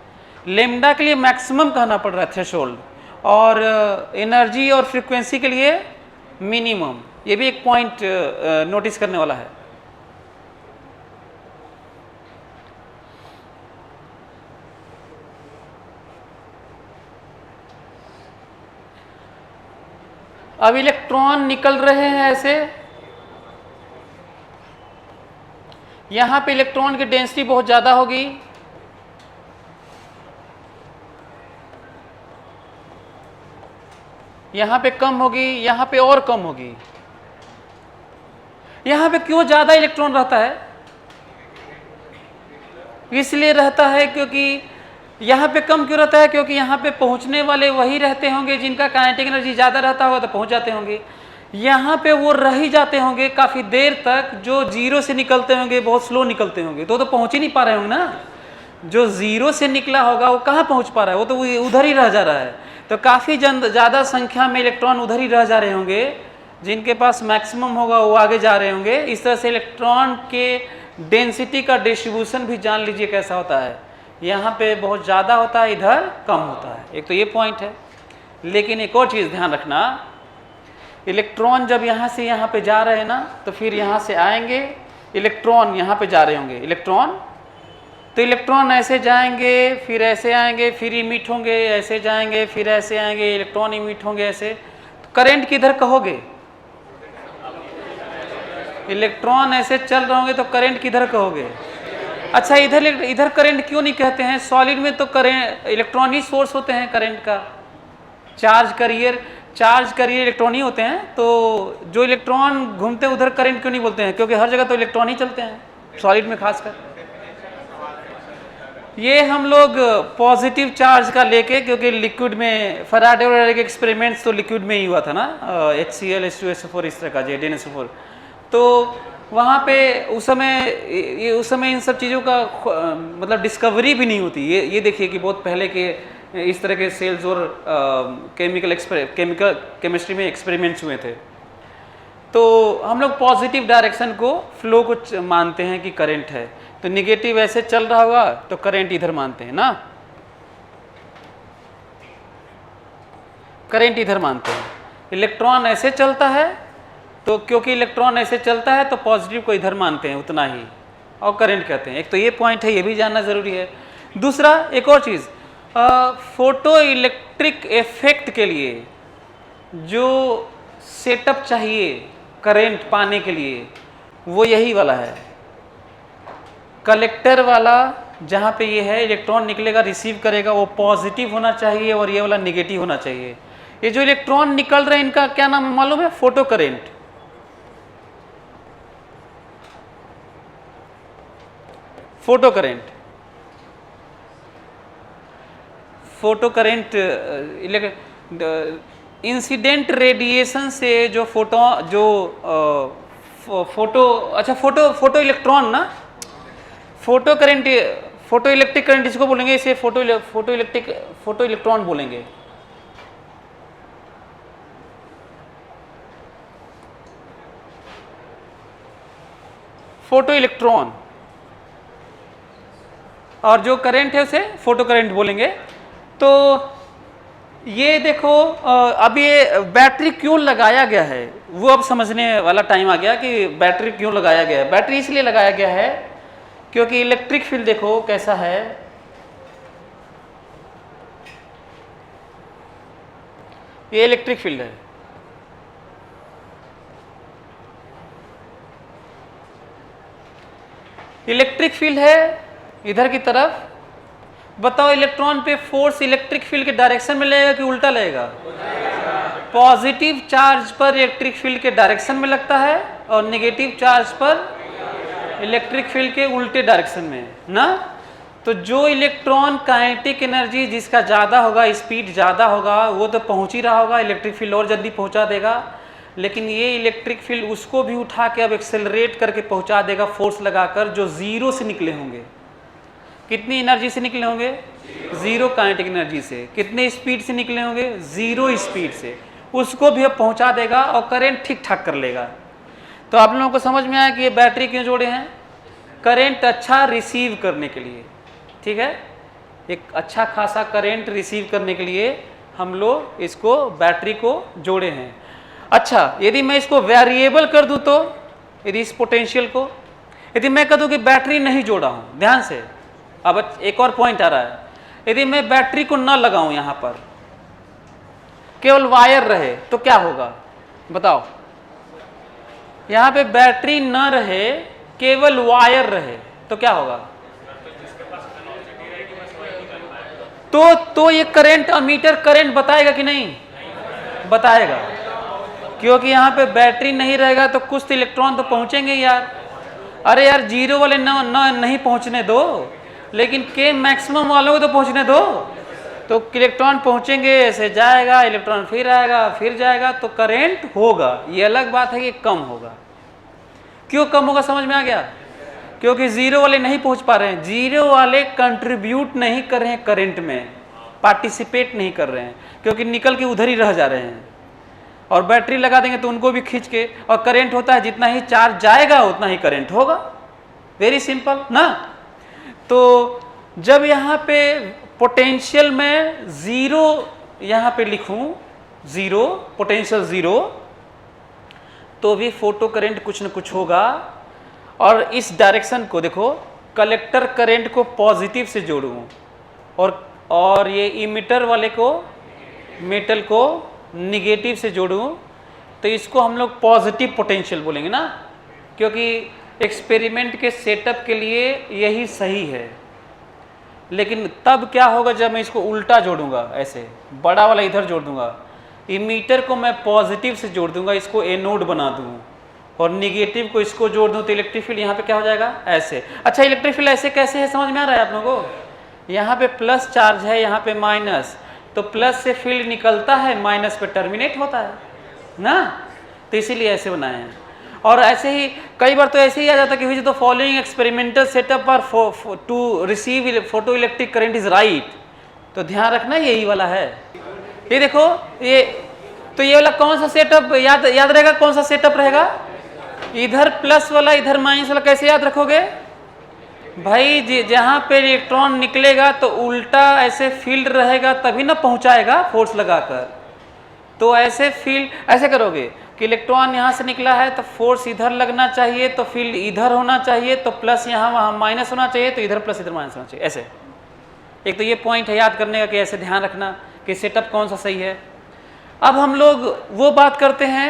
Speaker 1: लेमडा के लिए मैक्सिमम कहना पड़ रहा है थ्रेशोल्ड, और एनर्जी और फ्रीक्वेंसी के लिए मिनिमम। ये भी एक पॉइंट नोटिस करने वाला है। अब इलेक्ट्रॉन निकल रहे हैं ऐसे, यहां पे इलेक्ट्रॉन की डेंसिटी बहुत ज्यादा होगी, यहां पे कम होगी, यहां पे और कम होगी। यहां पे क्यों ज्यादा इलेक्ट्रॉन रहता है? इसलिए रहता है क्योंकि यहाँ पे कम क्यों रहता है? क्योंकि यहाँ पे पहुँचने वाले वही रहते होंगे जिनका काइनेटिक एनर्जी ज़्यादा रहता होगा तो पहुँच जाते होंगे। यहाँ पे वो रह ही जाते होंगे काफ़ी देर तक, जो जीरो से निकलते होंगे बहुत स्लो निकलते होंगे, तो पहुँच ही नहीं पा रहे होंगे ना। जो जीरो से निकला होगा वो कहाँ पहुँच पा रहा है? वो तो उधर ही रह जा रहा है। तो काफ़ी ज़्यादा संख्या में इलेक्ट्रॉन उधर ही रह जा रहे होंगे, जिनके पास मैक्सिमम होगा वो आगे जा रहे होंगे। इस तरह से इलेक्ट्रॉन के डेंसिटी का डिस्ट्रीब्यूशन भी जान लीजिए कैसा होता है, यहाँ पे बहुत ज़्यादा होता है, इधर कम होता है। एक तो ये पॉइंट है। लेकिन एक और चीज़ ध्यान रखना, इलेक्ट्रॉन जब यहाँ से यहाँ पे जा रहे हैं ना, तो फिर यहाँ से आएंगे, इलेक्ट्रॉन यहाँ पे जा रहे होंगे, इलेक्ट्रॉन ऐसे जाएंगे, फिर ऐसे आएंगे, फिर इमिट होंगे, ऐसे जाएंगे, फिर ऐसे आएंगे, इलेक्ट्रॉन इमिट होंगे ऐसे। तो करंट किधर कहोगे? इलेक्ट्रॉन ऐसे चल रहे होंगे तो करंट किधर कहोगे? अच्छा, इधर करंट क्यों नहीं कहते हैं? सॉलिड में तो करंट इलेक्ट्रॉन ही सोर्स होते हैं करंट का। चार्ज करियर इलेक्ट्रॉन ही होते हैं, तो जो इलेक्ट्रॉन घूमते हैं उधर करंट क्यों नहीं बोलते हैं? क्योंकि हर जगह तो इलेक्ट्रॉन ही चलते हैं, सॉलिड में खासकर। ये हम लोग पॉजिटिव चार्ज का लेके, क्योंकि लिक्विड में फैराडे वगैरह के एक्सपेरिमेंट्स तो लिक्विड में ही हुआ था ना, HCl H2SO4 इस तरह का, JDNSO4। तो वहाँ पे उस समय इन सब चीज़ों का मतलब डिस्कवरी भी नहीं होती। ये देखिए कि बहुत पहले के इस तरह के सेल्स और केमिस्ट्री में एक्सपेरिमेंट्स हुए थे। तो हम लोग पॉजिटिव डायरेक्शन को, फ्लो को मानते हैं कि करंट है। तो निगेटिव ऐसे चल रहा होगा तो करंट इधर मानते हैं ना, करंट इधर मानते हैं। इलेक्ट्रॉन ऐसे चलता है तो क्योंकि इलेक्ट्रॉन ऐसे चलता है तो पॉजिटिव को इधर मानते हैं उतना ही, और करंट कहते हैं। एक तो ये पॉइंट है, ये भी जानना ज़रूरी है। दूसरा एक और चीज़, फोटो इलेक्ट्रिक इफेक्ट के लिए जो सेटअप चाहिए करंट पाने के लिए, वो यही वाला है, कलेक्टर वाला। जहाँ पे ये है इलेक्ट्रॉन निकलेगा, रिसीव करेगा, वो पॉजिटिव होना चाहिए और ये वाला निगेटिव होना चाहिए। ये जो इलेक्ट्रॉन निकल रहे हैं इनका क्या नाम मालूम है? Photo current. Photo current incident radiation से जो फोटो इलेक्ट्रॉन ना, फोटो इलेक्ट्रिक करंट इसको बोलेंगे, इसे फोटो इलेक्ट्रॉन बोलेंगे। फोटो इलेक्ट्रॉन, और जो करंट है उसे फोटो करंट बोलेंगे। तो ये देखो, अब ये बैटरी क्यों लगाया गया है वो अब समझने वाला टाइम आ गया कि बैटरी क्यों लगाया गया है। बैटरी इसलिए लगाया गया है क्योंकि इलेक्ट्रिक फील्ड देखो कैसा है, ये इलेक्ट्रिक फील्ड है, इलेक्ट्रिक फील्ड है इधर की तरफ। बताओ इलेक्ट्रॉन पे फोर्स इलेक्ट्रिक फील्ड के डायरेक्शन में लगेगा कि उल्टा लगेगा? पॉजिटिव चार्ज पर इलेक्ट्रिक फील्ड के डायरेक्शन में लगता है और नेगेटिव चार्ज पर इलेक्ट्रिक फील्ड के उल्टे डायरेक्शन में ना। तो जो इलेक्ट्रॉन काइनेटिक एनर्जी जिसका ज़्यादा होगा, स्पीड ज़्यादा होगा, वो तो पहुंच ही रहा होगा, इलेक्ट्रिक फील्ड और जल्दी पहुंचा देगा। लेकिन ये इलेक्ट्रिक फील्ड उसको भी उठा के अब एक्सेलरेट करके पहुंचा देगा फोर्स लगाकर, जो जीरो से निकले होंगे। कितनी एनर्जी से निकले होंगे? जीरो काइनेटिक एनर्जी से। कितने स्पीड से निकले होंगे? जीरो स्पीड से। उसको भी अब पहुंचा देगा और करंट ठीक ठाक कर लेगा। तो आप लोगों को समझ में आया कि ये बैटरी क्यों जोड़े हैं? करंट अच्छा रिसीव करने के लिए, ठीक है, एक अच्छा खासा करंट रिसीव करने के लिए हम लोग इसको बैटरी को जोड़े हैं। अच्छा, यदि मैं इसको वेरिएबल कर दूं तो, यदि इस पोटेंशियल को, यदि मैं कह दूं कि बैटरी नहीं जोड़ा हूं, ध्यान से, अब एक और पॉइंट आ रहा है, यदि मैं बैटरी को न लगाऊं, यहां पर केवल वायर रहे तो क्या होगा बताओ? यहां पे बैटरी न रहे, केवल वायर रहे तो क्या होगा? तो ये करंट, अमीटर करंट बताएगा कि नहीं? बताएगा, क्योंकि यहां पे बैटरी नहीं रहेगा तो कुछ तो इलेक्ट्रॉन तो पहुंचेंगे यार। अरे यार, जीरो वाले नहीं पहुंचने दो, लेकिन के मैक्सिमम वालों को तो पहुंचने दो। तो इलेक्ट्रॉन पहुंचेंगे, ऐसे जाएगा, इलेक्ट्रॉन फिर आएगा, फिर जाएगा, तो करंट होगा। ये अलग बात है कि कम होगा। क्यों कम होगा समझ में आ गया? क्योंकि जीरो वाले नहीं पहुंच पा रहे हैं, जीरो वाले कंट्रीब्यूट नहीं कर रहे हैं करंट में, पार्टिसिपेट नहीं कर रहे हैं, क्योंकि निकल के उधर ही रह जा रहे हैं। और बैटरी लगा देंगे तो उनको भी खींच के, और करंट होता है जितना ही चार्ज जाएगा उतना ही करंट होगा। वेरी सिंपल ना। तो जब यहाँ पे पोटेंशियल में जीरो यहाँ पे लिखूं, जीरो, पोटेंशियल जीरो, तो भी फोटो करंट कुछ न कुछ होगा। और इस डायरेक्शन को देखो, कलेक्टर करंट को पॉजिटिव से जोड़ूं और ये इमिटर वाले को, मेटल को निगेटिव से जोड़ूं, तो इसको हम लोग पॉजिटिव पोटेंशियल बोलेंगे ना, क्योंकि एक्सपेरिमेंट के सेटअप के लिए यही सही है। लेकिन तब क्या होगा जब मैं इसको उल्टा जोड़ूंगा, ऐसे बड़ा वाला इधर जोड़ दूंगा, इमीटर को मैं पॉजिटिव से जोड़ दूंगा, इसको एनोड बना दूं, और निगेटिव को इसको जोड़ दूं, तो इलेक्ट्रिक फील्ड यहाँ पे क्या हो जाएगा? ऐसे। अच्छा, इलेक्ट्रिक फील्ड ऐसे कैसे है समझ में आ रहा है आप लोगों को? यहाँ पे प्लस चार्ज है, यहाँ पे माइनस, तो प्लस से फील्ड निकलता है, माइनस पे टर्मिनेट होता है ना, तो इसीलिए ऐसे बनाए हैं। और ऐसे ही कई बार तो ऐसे ही आ जाता है कि which the following experimental setup for to receive photo electric current is right. तो ध्यान रखना यही वाला है। ये देखो, ये तो ये वाला कौन सा सेटअप याद रहेगा? कौन सा सेटअप रहेगा? इधर प्लस वाला, इधर माइनस वाला। कैसे याद रखोगे भाई? जहां पे इलेक्ट्रॉन निकलेगा तो उल्टा ऐसे फील्ड रहेगा, तभी ना पहुंचाएगा फोर्स लगाकर। तो ऐसे फील्ड ऐसे करोगे कि इलेक्ट्रॉन यहां से निकला है तो फोर्स इधर लगना चाहिए, तो फील्ड इधर होना चाहिए, तो प्लस यहाँ वहां माइनस होना चाहिए, तो इधर प्लस इधर माइनस होना चाहिए, ऐसे। एक तो ये पॉइंट है याद करने का कि ऐसे ध्यान रखना कि सेटअप कौन सा सही है। अब हम लोग वो बात करते हैं,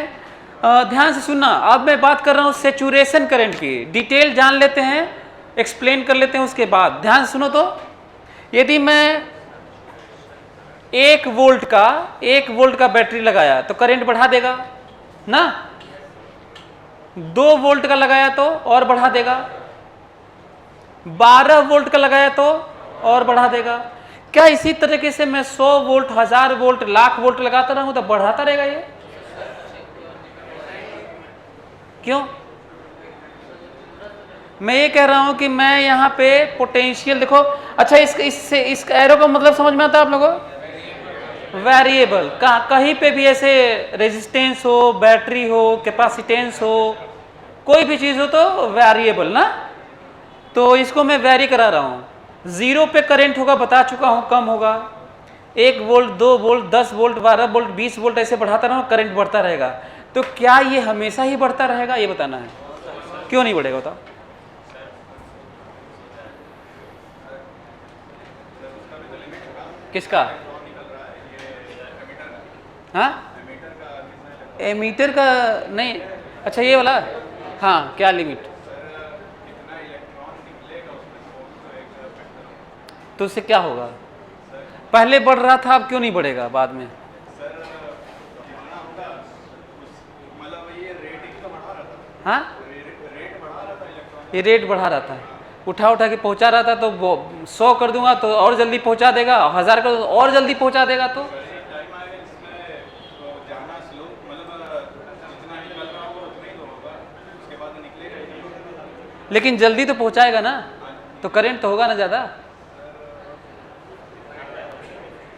Speaker 1: ध्यान से सुनना। अब मैं बात कर रहा हूं सैचुरेशन करंट की, डिटेल जान लेते हैं, एक्सप्लेन कर लेते हैं, उसके बाद ध्यान से सुनो। तो यदि मैं 1 वोल्ट का बैटरी लगाया तो करंट बढ़ा देगा ना, 2 वोल्ट का लगाया तो और बढ़ा देगा, 12 वोल्ट का लगाया तो और बढ़ा देगा। क्या इसी तरीके से मैं 100 वोल्ट, 1000 वोल्ट, लाख वोल्ट लगाता रहूं तो बढ़ाता रहेगा ये? क्यों? मैं ये कह रहा हूं कि मैं यहां पे पोटेंशियल देखो। अच्छा, इस एरो का मतलब समझ में आता है आप लोगों को? वेरिएबल, कहीं पे भी ऐसे रेजिस्टेंस हो, बैटरी हो, कैपेसिटेंस हो, कोई भी चीज हो तो वेरिएबल ना। तो इसको मैं वेरी करा रहा हूं। 0 पे करंट होगा, बता चुका हूं, कम होगा। 1 volt, 2 volt, 10 volt, 12 volt, 20 volt, ऐसे बढ़ाता रहूं, करंट बढ़ता रहेगा। तो क्या ये हमेशा ही बढ़ता रहेगा? ये बताना है। क्यों नहीं बढ़ेगा बताओ? किसका? हाँ, एमीटर का नहीं। अच्छा, ये वाला। हाँ, क्या लिमिट? तो उससे क्या होगा? पहले बढ़ रहा था, अब क्यों नहीं बढ़ेगा बाद में? हाँ, ये रेट बढ़ा रहा था, उठा के पहुंचा रहा था। तो 100 कर दूंगा तो और जल्दी पहुंचा देगा, 1000 कर दूंगा और जल्दी पहुंचा देगा। तो लेकिन जल्दी तो पहुंचाएगा ना, तो करंट तो होगा ना ज्यादा।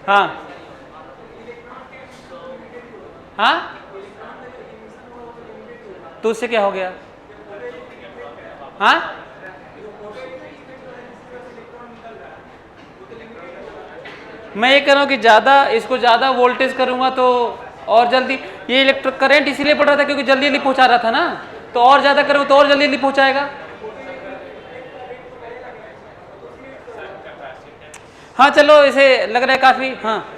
Speaker 1: हाँ हाँ, तो उससे क्या हो गया? हाँ, मैं ये कह रहा हूं कि इसको ज्यादा वोल्टेज करूंगा तो और जल्दी, ये इलेक्ट्रिक करंट इसीलिए बढ़ रहा था क्योंकि जल्दी जल्दी पहुंचा रहा था ना, तो और ज्यादा करो तो और जल्दी जल्दी पहुंचाएगा। हाँ चलो, इसे लग रहा है काफी। हाँ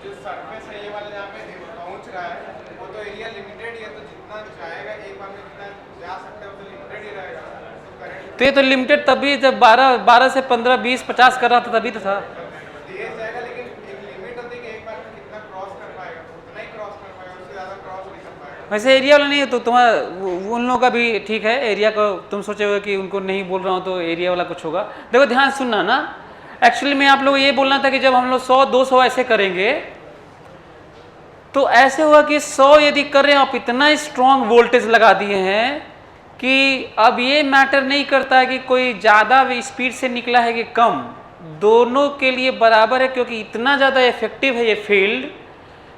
Speaker 2: जो सरफेस है ये वाला जहाँ पे पहुंच रहा है वो तो एरिया लिमिटेड ही है, तो जितना जाएगा एक बार में जितना जा सकता है वो तो लिमिटेड ही रहेगा। तो करंट
Speaker 1: तो ये तो लिमिटेड तभी जब 12 से 15 20 50 कर रहा था तभी तो था।
Speaker 2: तेज जाएगा, लेकिन एक लिमिट होती है कि एक बार में कितना क्रॉस कर पाएगा, तो उतना ही क्रॉस कर पाएगा, उससे ज़्यादा क्रॉस नहीं कर पाएगा।
Speaker 1: वैसे एरिया वाला नहीं है तो तुम्हारा उन लोगों का भी ठीक है, एरिया को तुम सोचे हो कि उनको नहीं बोल रहा हूँ तो एरिया वाला कुछ होगा। देखो ध्यान सुनना ना, एक्चुअली मैं आप लोग ये बोलना था कि जब हम लोग 100 200 ऐसे करेंगे तो ऐसे हुआ कि 100 यदि कर रहे हैं, आप इतना स्ट्रॉन्ग वोल्टेज लगा दिए हैं कि अब ये मैटर नहीं करता है कि कोई ज़्यादा स्पीड से निकला है कि कम, दोनों के लिए बराबर है, क्योंकि इतना ज़्यादा इफेक्टिव है ये फील्ड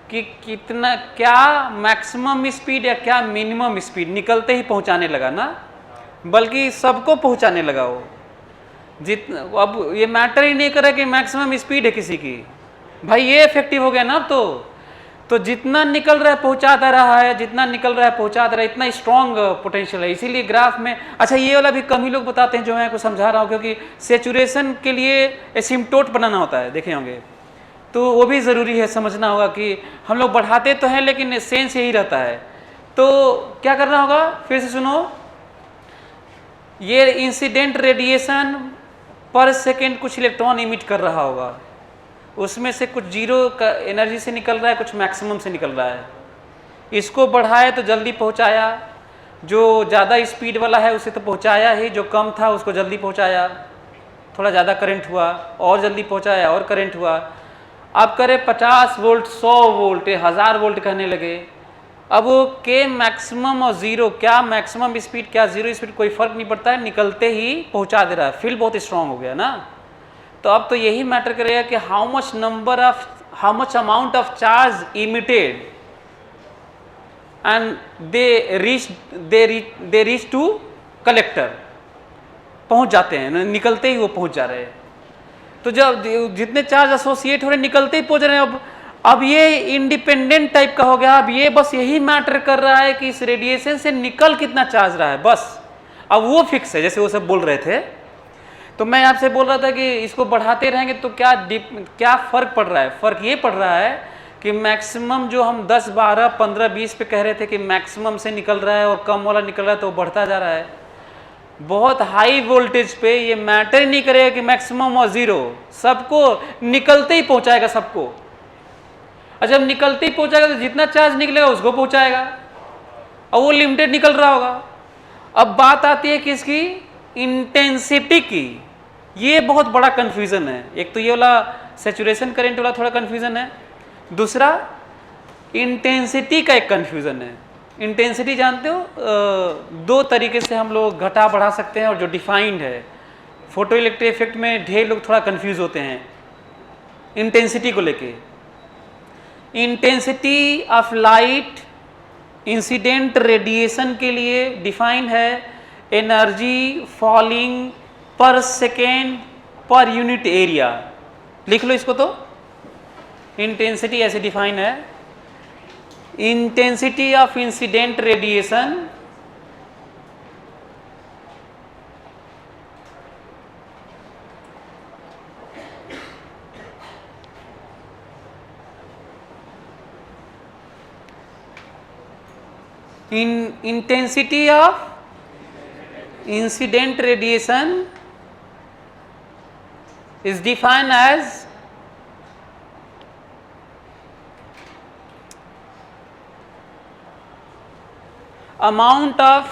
Speaker 1: कि कितना, क्या मैक्सिमम स्पीड या क्या मिनिमम स्पीड निकलते ही पहुंचाने लगा ना, बल्कि सबको पहुंचाने लगा वो। अब ये मैटर ही नहीं कर रहा कि मैक्सिमम स्पीड है किसी की, भाई ये इफेक्टिव हो गया ना अब तो जितना निकल रहा है पहुंचाता रहा है, जितना निकल रहा है पहुंचाता रहा है, इतना स्ट्रॉन्ग पोटेंशियल है। इसीलिए ग्राफ में, अच्छा ये वाला भी कम ही लोग बताते हैं जो मैं आपको समझा रहा हूँ, क्योंकि सेचुरेशन के लिए एसिम्पटोट बनाना होता है, देखे होंगे, तो वो भी ज़रूरी है, समझना होगा कि हम लोग बढ़ाते तो हैं लेकिन सेंस यही रहता है। तो क्या करना होगा, फिर से सुनो, ये इंसिडेंट रेडिएशन पर सेकेंड कुछ इलेक्ट्रॉन इमिट कर रहा होगा, उसमें से कुछ जीरो का एनर्जी से निकल रहा है, कुछ मैक्सिमम से निकल रहा है। इसको बढ़ाया तो जल्दी पहुंचाया, जो ज़्यादा स्पीड वाला है उसे तो पहुंचाया ही, जो कम था उसको जल्दी पहुंचाया, थोड़ा ज़्यादा करंट हुआ और जल्दी पहुंचाया और करंट हुआ। अब करे 50 वोल्ट 100 वोल्ट 1000 वोल्ट कहने लगे, अब वो के मैक्सिमम और ज़ीरो, क्या मैक्सिमम स्पीड क्या ज़ीरो स्पीड कोई फ़र्क नहीं पड़ता है, निकलते ही पहुंचा दे रहा है, फील्ड बहुत स्ट्रांग हो गया ना। तो अब तो यही मैटर करेगा कि how much amount of charge emitted and they reach to collector, पहुंच जाते हैं, निकलते ही वो पहुंच जा रहे हैं। तो जब जितने चार्ज एसोसिएट हो रहे निकलते ही पहुंच रहे हैं, अब ये इंडिपेंडेंट टाइप का हो गया। अब ये बस यही मैटर कर रहा है कि इस रेडिएशन से निकल कितना चार्ज रहा है, बस अब वो फिक्स है, जैसे वो सब बोल रहे थे। तो मैं आपसे बोल रहा था कि इसको बढ़ाते रहेंगे तो क्या फ़र्क पड़ रहा है, फ़र्क ये पड़ रहा है कि मैक्सिमम जो हम 10 12 15 20 पे कह रहे थे कि मैक्सिमम से निकल रहा है और कम वाला निकल रहा है, तो बढ़ता जा रहा है। बहुत हाई वोल्टेज पे ये मैटर ही नहीं करेगा कि मैक्सिमम और ज़ीरो, सबको निकलते ही पहुंचाएगा सबको। और जब निकलते ही पहुंचाएगा तो जितना चार्ज निकलेगा उसको पहुंचाएगा, और वो लिमिटेड निकल रहा होगा। अब बात आती है किसकी, इंटेंसिटी की। ये बहुत बड़ा कन्फ्यूज़न है। एक तो ये वाला सैचुरेशन करंट वाला थोड़ा कन्फ्यूज़न है, दूसरा इंटेंसिटी का एक कन्फ्यूज़न है। इंटेंसिटी जानते हो, दो तरीके से हम लोग घटा बढ़ा सकते हैं, और जो डिफाइंड है, फोटो इलेक्ट्रिक इफेक्ट में ढेर लोग थोड़ा कंफ्यूज होते हैं इंटेंसिटी को लेके। Intensity of light incident radiation के लिए डिफाइंड है एनर्जी फॉलिंग पर सेकेंड पर यूनिट एरिया। लिख लो इसको, तो इंटेंसिटी ऐसे डिफाइन है, intensity of incident radiation intensity of incident radiation is defined as amount of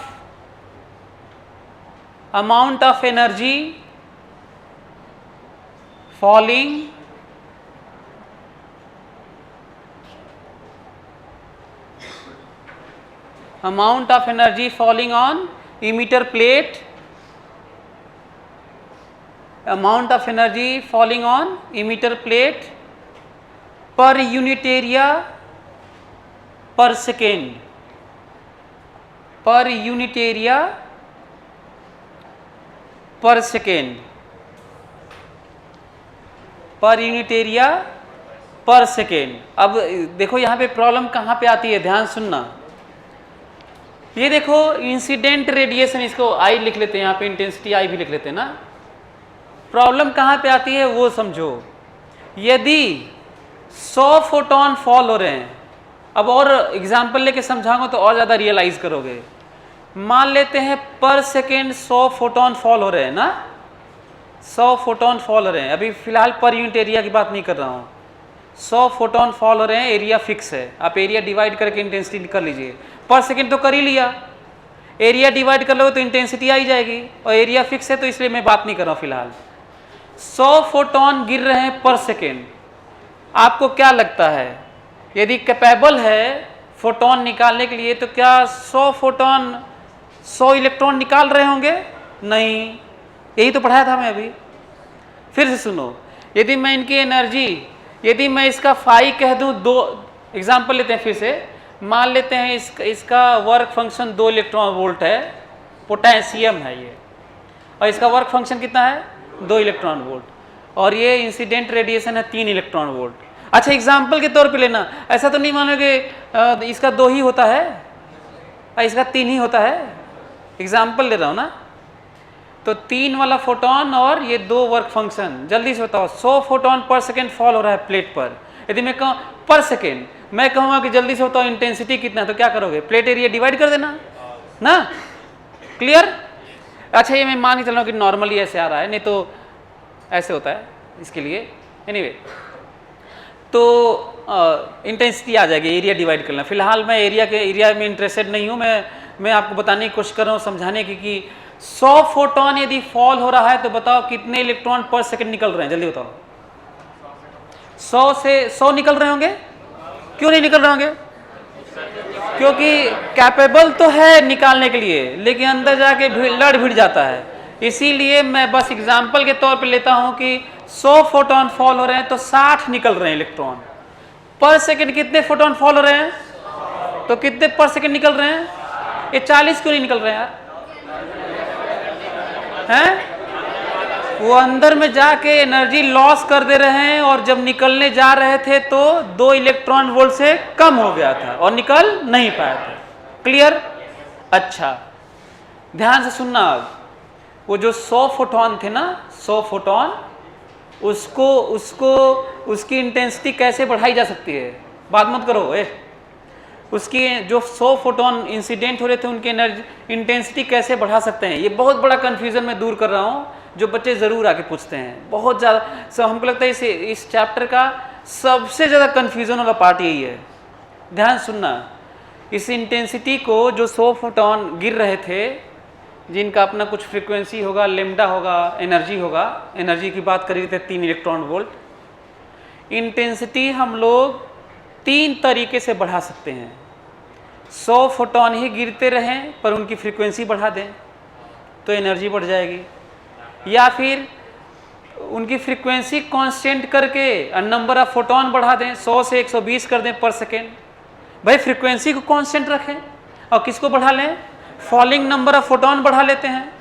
Speaker 1: energy falling on emitter plate, amount of energy falling on emitter plate per unit area per second, per unit area per second, per unit area पर सेकेंड। अब देखो यहाँ पे प्रॉब्लम कहाँ पे आती है, ध्यान सुनना। ये देखो इंसिडेंट रेडिएशन, इसको आई लिख लेते हैं, यहाँ पे इंटेंसिटी आई भी लिख लेते हैं ना। प्रॉब्लम कहाँ पे आती है वो समझो। यदि 100 फोटोन फॉल हो रहे हैं, अब और एग्जाम्पल लेके समझाऊंगा तो और ज़्यादा रियलाइज करोगे। मान लेते हैं पर सेकेंड 100 फोटोन फॉल हो रहे हैं ना, 100 फोटोन फॉल हो रहे हैं। अभी फिलहाल पर यूनिट एरिया की बात नहीं कर रहा हूँ। 100 फोटोन फॉल हो रहे हैं, एरिया फिक्स है। आप एरिया डिवाइड करके इंटेंसिटी कर लीजिए। पर सेकेंड तो कर ही लिया, एरिया डिवाइड कर लो तो इंटेंसिटी आ ही जाएगी, और एरिया फिक्स है तो इसलिए मैं बात नहीं कर रहा हूँ फिलहाल। 100 फोटोन गिर रहे हैं पर सेकेंड। आपको क्या लगता है, यदि कैपेबल है फोटोन निकालने के लिए तो क्या 100 फोटोन 100 इलेक्ट्रॉन निकाल रहे होंगे? नहीं, यही तो पढ़ाया था मैं अभी। फिर से सुनो, यदि मैं इनकी एनर्जी, यदि मैं इसका फाई कह दूं, 2 एग्जाम्पल लेते हैं फिर से। मान लेते हैं इसका वर्क फंक्शन 2 इलेक्ट्रॉन वोल्ट है, पोटेशियम है ये, और इसका वर्क फंक्शन कितना है? 2 इलेक्ट्रॉन वोल्ट, और ये इंसिडेंट रेडिएशन है 3 इलेक्ट्रॉन वोल्ट। अच्छा, एग्जाम्पल के तौर पे लेना, ऐसा तो नहीं मानोगे इसका 2 ही होता है, इसका 3 ही होता है। एग्जाम्पल ले रहा हूँ ना। तो 3 वाला फोटोन और ये 2 वर्क फंक्शन, जल्दी से बताओ। 100 फोटोन पर सेकेंड फॉल हो रहा है प्लेट पर। यदि मैं कहूँ पर सेकेंड, मैं कहूँगा कि जल्दी से बताओ इंटेंसिटी कितना है, तो क्या करोगे? प्लेट एरिया डिवाइड कर देना ना। क्लियर? अच्छा, ये मैं मान के चल रहा हूँ कि नॉर्मली ऐसे आ रहा है, नहीं तो ऐसे होता है इसके लिए। एनीवे, तो इंटेंसिटी आ जाएगी, एरिया डिवाइड करना। फिलहाल मैं एरिया में इंटरेस्टेड नहीं हूँ। मैं आपको बताने की कोशिश कर रहा हूँ, समझाने की कि 100 फोटोन यदि फॉल हो रहा है तो बताओ कितने इलेक्ट्रॉन पर सेकंड निकल रहे हैं? जल्दी बताओ। 100 से 100 निकल रहे होंगे। क्यों नहीं निकल रहे होंगे? क्योंकि कैपेबल तो है निकालने के लिए, लेकिन अंदर जाके लड़ भिड़ जाता है। इसीलिए मैं बस एग्जाम्पल के तौर पे लेता हूं कि 100 फोटोन फॉल हो रहे हैं तो 60 निकल रहे हैं इलेक्ट्रॉन पर सेकंड। कितने फोटोन फॉल हो रहे हैं तो कितने पर सेकंड निकल रहे हैं? ये 40 क्यों नहीं निकल रहे हैं यार? हैं? वो अंदर में जाके एनर्जी लॉस कर दे रहे हैं, और जब निकलने जा रहे थे तो 2 इलेक्ट्रॉन वोल्ट से कम हो गया था और निकल नहीं पाया था। क्लियर? अच्छा, ध्यान से सुनना। वो जो 100 फोटोन थे ना, 100 फोटोन, उसकी इंटेंसिटी कैसे बढ़ाई जा सकती है? बात मत करो। उसकी जो 100 फोटोन इंसिडेंट हो रहे थे उनकी एनर्जी इंटेंसिटी कैसे बढ़ा सकते हैं? ये बहुत बड़ा कन्फ्यूजन मैं दूर कर रहा हूँ, जो बच्चे ज़रूर आके पूछते हैं बहुत ज़्यादा। सब हमको लगता है इस चैप्टर का सबसे ज़्यादा कन्फ्यूजन वाला पार्ट यही है। ध्यान सुनना, इस इंटेंसिटी को जो 100 फोटोन गिर रहे थे, जिनका अपना कुछ फ्रीक्वेंसी होगा, लेमडा होगा, एनर्जी होगा, एनर्जी की बात करी थे 3 इलेक्ट्रॉन वोल्ट। इंटेंसिटी हम लोग 3 तरीके से बढ़ा सकते हैं। 100 फोटोन ही गिरते रहें पर उनकी फ्रीक्वेंसी बढ़ा दें तो एनर्जी बढ़ जाएगी, या फिर उनकी फ्रीक्वेंसी कांस्टेंट करके नंबर ऑफ फोटोन बढ़ा दें, 100 से 120 कर दें पर सेकेंड। भाई फ्रीक्वेंसी को कांस्टेंट रखें और किसको बढ़ा लें? फॉलिंग नंबर ऑफ फोटोन बढ़ा लेते हैं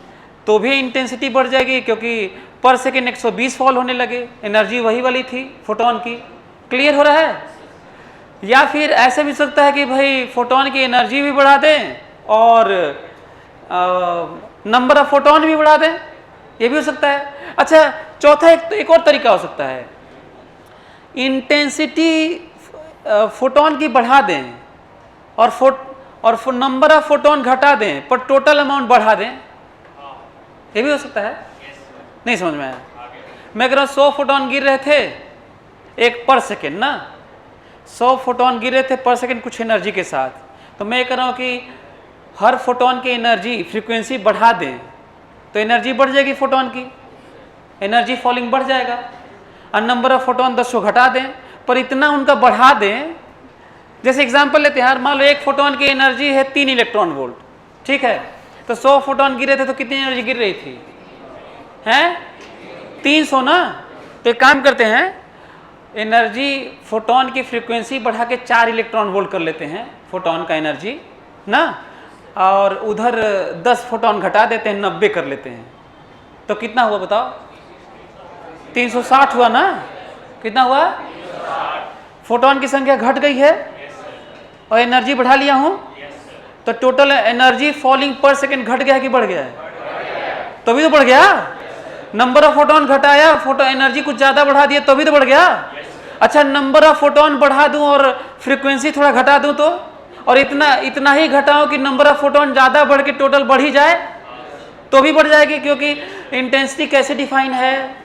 Speaker 1: तो भी इंटेंसिटी बढ़ जाएगी, क्योंकि पर सेकेंड 120 फॉल होने लगे, एनर्जी वही वाली थी फोटोन की। क्लियर हो रहा है? या फिर ऐसे भी सकता है कि भाई फोटोन की एनर्जी भी बढ़ा दें और नंबर ऑफ फोटोन भी बढ़ा दें, ये भी हो सकता है। अच्छा, चौथा एक और तरीका हो सकता है, इंटेंसिटी फोटोन की बढ़ा दें और नंबर ऑफ फोटोन घटा दें पर टोटल अमाउंट बढ़ा दें, ये भी हो सकता है। नहीं समझ में आया? मैं कह रहा हूँ 100 फोटोन गिर रहे थे एक पर सेकेंड ना, 100 फोटोन गिर रहे थे पर सेकेंड कुछ एनर्जी के साथ, तो मैं कह रहा हूँ कि हर फोटोन की एनर्जी फ्रीक्वेंसी बढ़ा दें तो एनर्जी बढ़ जाएगी, फोटोन की एनर्जी फॉलिंग बढ़ जाएगा, और नंबर ऑफ फोटोन 10 को घटा दें पर इतना उनका बढ़ा दें। जैसे एग्जांपल लेते हैं यार, मान लो एक फोटोन की एनर्जी है 3 इलेक्ट्रॉन वोल्ट, ठीक है, तो 100 फोटोन गिरे थे तो कितनी एनर्जी गिर रही थी? हैं 300 ना। तो एक काम करते हैं, एनर्जी फोटोन की फ्रीक्वेंसी बढ़ा के 4 इलेक्ट्रॉन वोल्ट कर लेते हैं फोटोन का एनर्जी ना, और उधर 10 फोटोन घटा देते हैं, 90 कर लेते हैं, तो कितना हुआ बताओ? 360 हुआ ना। कितना हुआ? फोटोन की संख्या घट गई है और एनर्जी बढ़ा लिया हूं, तो टोटल एनर्जी फॉलिंग पर सेकेंड घट गया है कि बढ़ गया है? तभी तो बढ़ गया। नंबर ऑफ फोटोन घटाया, फोटो एनर्जी कुछ ज्यादा बढ़ा दिया, तभी तो बढ़ गया। अच्छा, नंबर ऑफ फोटोन बढ़ा दूं और फ्रीक्वेंसी थोड़ा घटा दूं तो, और इतना ही घटाऊं कि नंबर ऑफ फोटोन ज्यादा बढ़ के टोटल बढ़ ही जाए, तो भी बढ़ जाएगी, क्योंकि इंटेंसिटी कैसे डिफाइन है?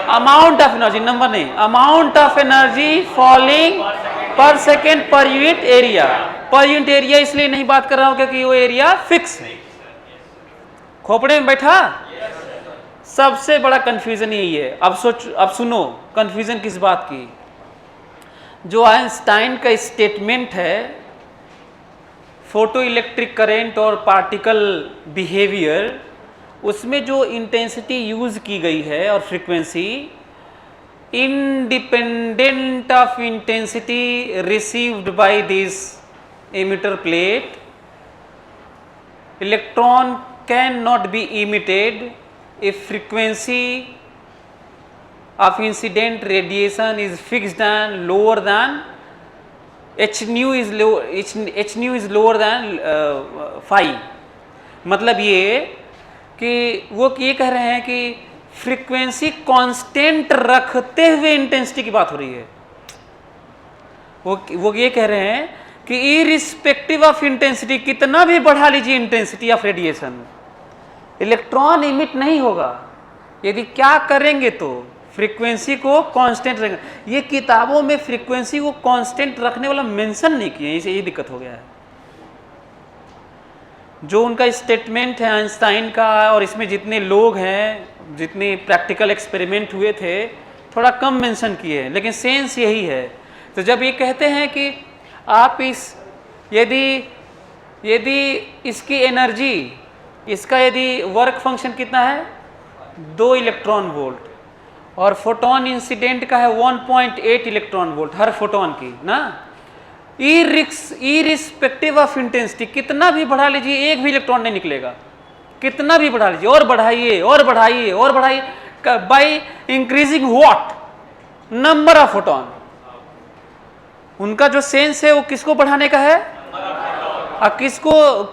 Speaker 1: अमाउंट ऑफ एनर्जी, नंबर नहीं, अमाउंट ऑफ एनर्जी फॉलिंग पर second per unit area. Per unit area इसलिए नहीं बात कर रहा हूं क्योंकि वो एरिया फिक्स है। खोपड़े में बैठा? सबसे बड़ा कंफ्यूजन यही है। अब सुनो कंफ्यूजन किस बात की। जो आइंस्टाइन का स्टेटमेंट है फोटो इलेक्ट्रिक करंट और पार्टिकल बिहेवियर, उसमें जो इंटेंसिटी यूज की गई है और frequency, independent of intensity received by this emitter plate, electron cannot be emitted if frequency of incident radiation is fixed and lower than h nu is lower than phi। मतलब ये कि वो ये कह रहे हैं कि फ्रीक्वेंसी कांस्टेंट रखते हुए इंटेंसिटी की बात हो रही है। वो ये कह रहे हैं कि इरिस्पेक्टिव ऑफ इंटेंसिटी, कितना भी बढ़ा लीजिए intensity of radiation, electron emit नहीं होगा यदि क्या करेंगे तो फ्रीक्वेंसी को कांस्टेंट रखेंगे। ये किताबों में फ्रीक्वेंसी को कांस्टेंट रखने वाला मेंशन नहीं किए, इसे ये दिक्कत हो गया है। जो उनका स्टेटमेंट है आइंस्टाइन का, और इसमें जितने लोग हैं, जितने प्रैक्टिकल एक्सपेरिमेंट हुए थे, थोड़ा कम मेंशन किए हैं, लेकिन सेंस यही है। तो जब ये कहते हैं कि आप यदि इसकी एनर्जी, इसका यदि वर्क फंक्शन कितना है 2 इलेक्ट्रॉन वोल्ट, और फोटोन इंसिडेंट का है 1.8 इलेक्ट्रॉन वोल्ट हर फोटोन की ना, इरिस्पेक्टिव ऑफ इंटेंसिटी, कितना भी बढ़ा लीजिए एक भी इलेक्ट्रॉन नहीं निकलेगा। कितना भी बढ़ा लीजिए, और बढ़ाइए और बढ़ाइए और बढ़ाइए, by increasing what? Number of photon. उनका जो सेंस है वो किसको बढ़ाने का है, और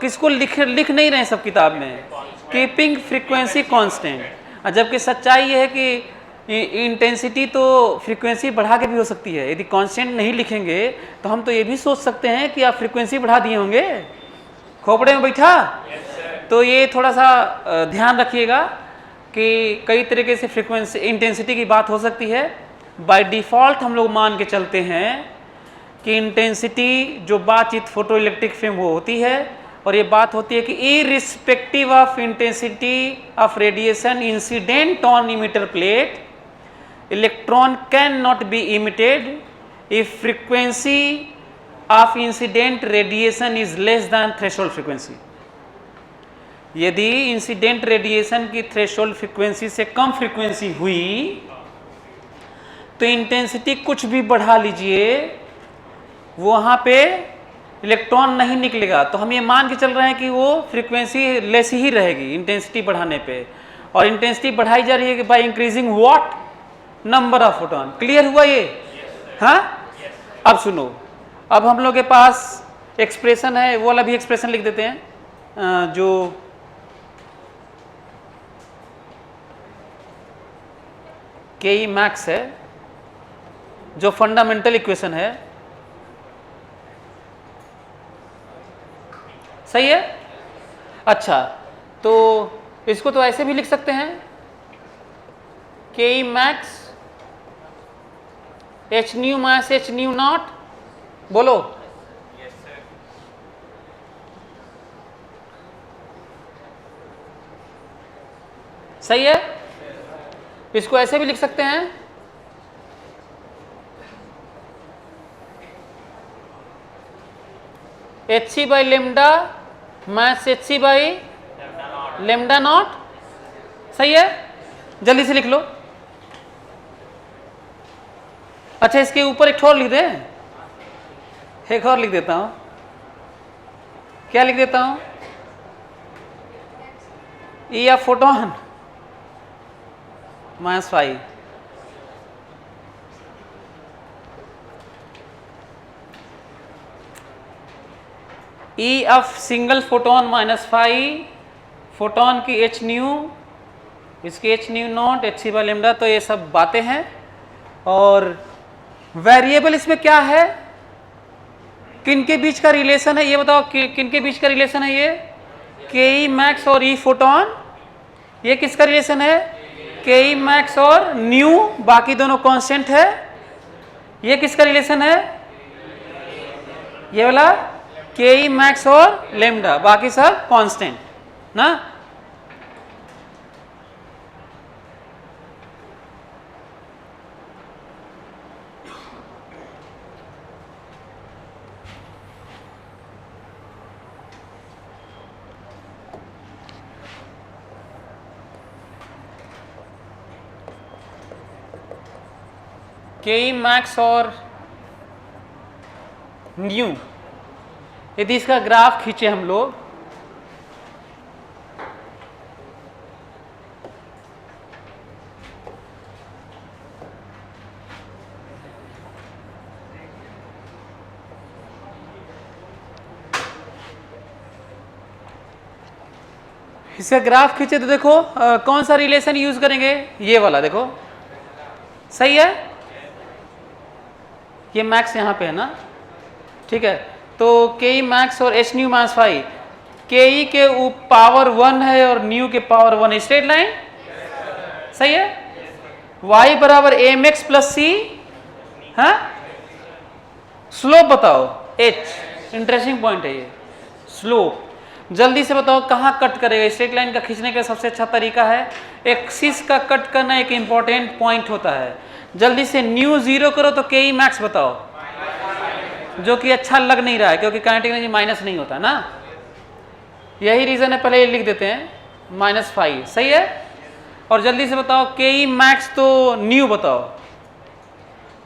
Speaker 1: किसको लिख नहीं रहे सब किताब में, कीपिंग फ्रीक्वेंसी कांस्टेंट। जबकि सच्चाई ये है कि इंटेंसिटी तो फ्रीक्वेंसी बढ़ा के भी हो सकती है। यदि कांस्टेंट नहीं लिखेंगे तो हम तो ये भी सोच सकते हैं कि आप फ्रीक्वेंसी बढ़ा दिए होंगे। खोपड़े में बैठा? तो ये थोड़ा सा ध्यान रखिएगा कि कई तरीके से फ्रीक्वेंसी इंटेंसिटी की बात हो सकती है। बाय डिफ़ॉल्ट हम लोग मान के चलते हैं कि इंटेंसिटी जो बातचीत फोटो इलेक्ट्रिक फिल्म वो होती है, और ये बात होती है कि irrespective of intensity of radiation incident on emitter plate, electron can not be emitted if frequency of incident radiation is less than threshold frequency. यदि इंसिडेंट रेडिएशन की थ्रेशोल्ड फ्रीक्वेंसी से कम फ्रीक्वेंसी हुई तो इंटेंसिटी कुछ भी बढ़ा लीजिए, वहाँ पे इलेक्ट्रॉन नहीं निकलेगा। तो हम ये मान के चल रहे हैं कि वो फ्रीक्वेंसी लेस ही रहेगी इंटेंसिटी बढ़ाने पे, और इंटेंसिटी बढ़ाई जा रही है कि by increasing what? Number of photon. Clear हुआ ये? हाँ, अब सुनो, अब हम लोग के पास एक्सप्रेशन है, वो वाला भी एक्सप्रेशन लिख देते हैं जो के मैक्स है, जो फंडामेंटल इक्वेशन है। सही है? अच्छा, तो इसको तो ऐसे भी लिख सकते हैं, के max H nu minus H nu naught. बोलो। सही है? इसको ऐसे भी लिख सकते हैं, H C by lambda minus H C by lambda naught. सही है? जल्दी से लिख लो। अच्छा, इसके ऊपर एक और लिख दें, एक और लिख देता हूं। क्या लिख देता हूं? ई of photon minus five. E of single photon -5, photon की h न्यू, इसकी h new not, hc by lambda, तो ये सब बातें हैं। और वेरिएबल इसमें क्या है, किन के बीच का रिलेशन है ये बताओ, किन के बीच का रिलेशन है ये, के ई मैक्स और ई फोटोन, ये किसका रिलेशन है, के ई मैक्स और न्यू, बाकी दोनों कांस्टेंट है। ये किसका रिलेशन है, ये वाला के ई मैक्स और लेमडा, बाकी सब कांस्टेंट ना। के ई मैक्स और न्यू, यदि इसका ग्राफ खींचे हम लोग, इसका ग्राफ खींचे तो देखो कौन सा रिलेशन यूज करेंगे, ये वाला देखो, सही है, ये मैक्स यहाँ पे है ना, ठीक है। तो के ई मैक्स और एच न्यू माइनस 5, के ई के पावर 1 है और न्यू के पावर 1 है, स्ट्रेट लाइन, सही है। y बराबर एम एक्स प्लस सी, हाँ, स्लोप बताओ h, इंटरेस्टिंग पॉइंट है ये स्लोप। जल्दी से बताओ कहाँ कट करेगा, स्ट्रेट लाइन का खींचने का सबसे अच्छा तरीका है, एक्सिस का कट करना एक इंपॉर्टेंट पॉइंट होता है। जल्दी से न्यू 0 करो तो के ई मैक्स बताओ, जो कि अच्छा लग नहीं रहा है क्योंकि काइनेटिक एनर्जी माइनस नहीं होता ना, यही रीजन है, पहले ये लिख देते हैं -5, सही है। और जल्दी से बताओ के ई मैक्स तो न्यू बताओ,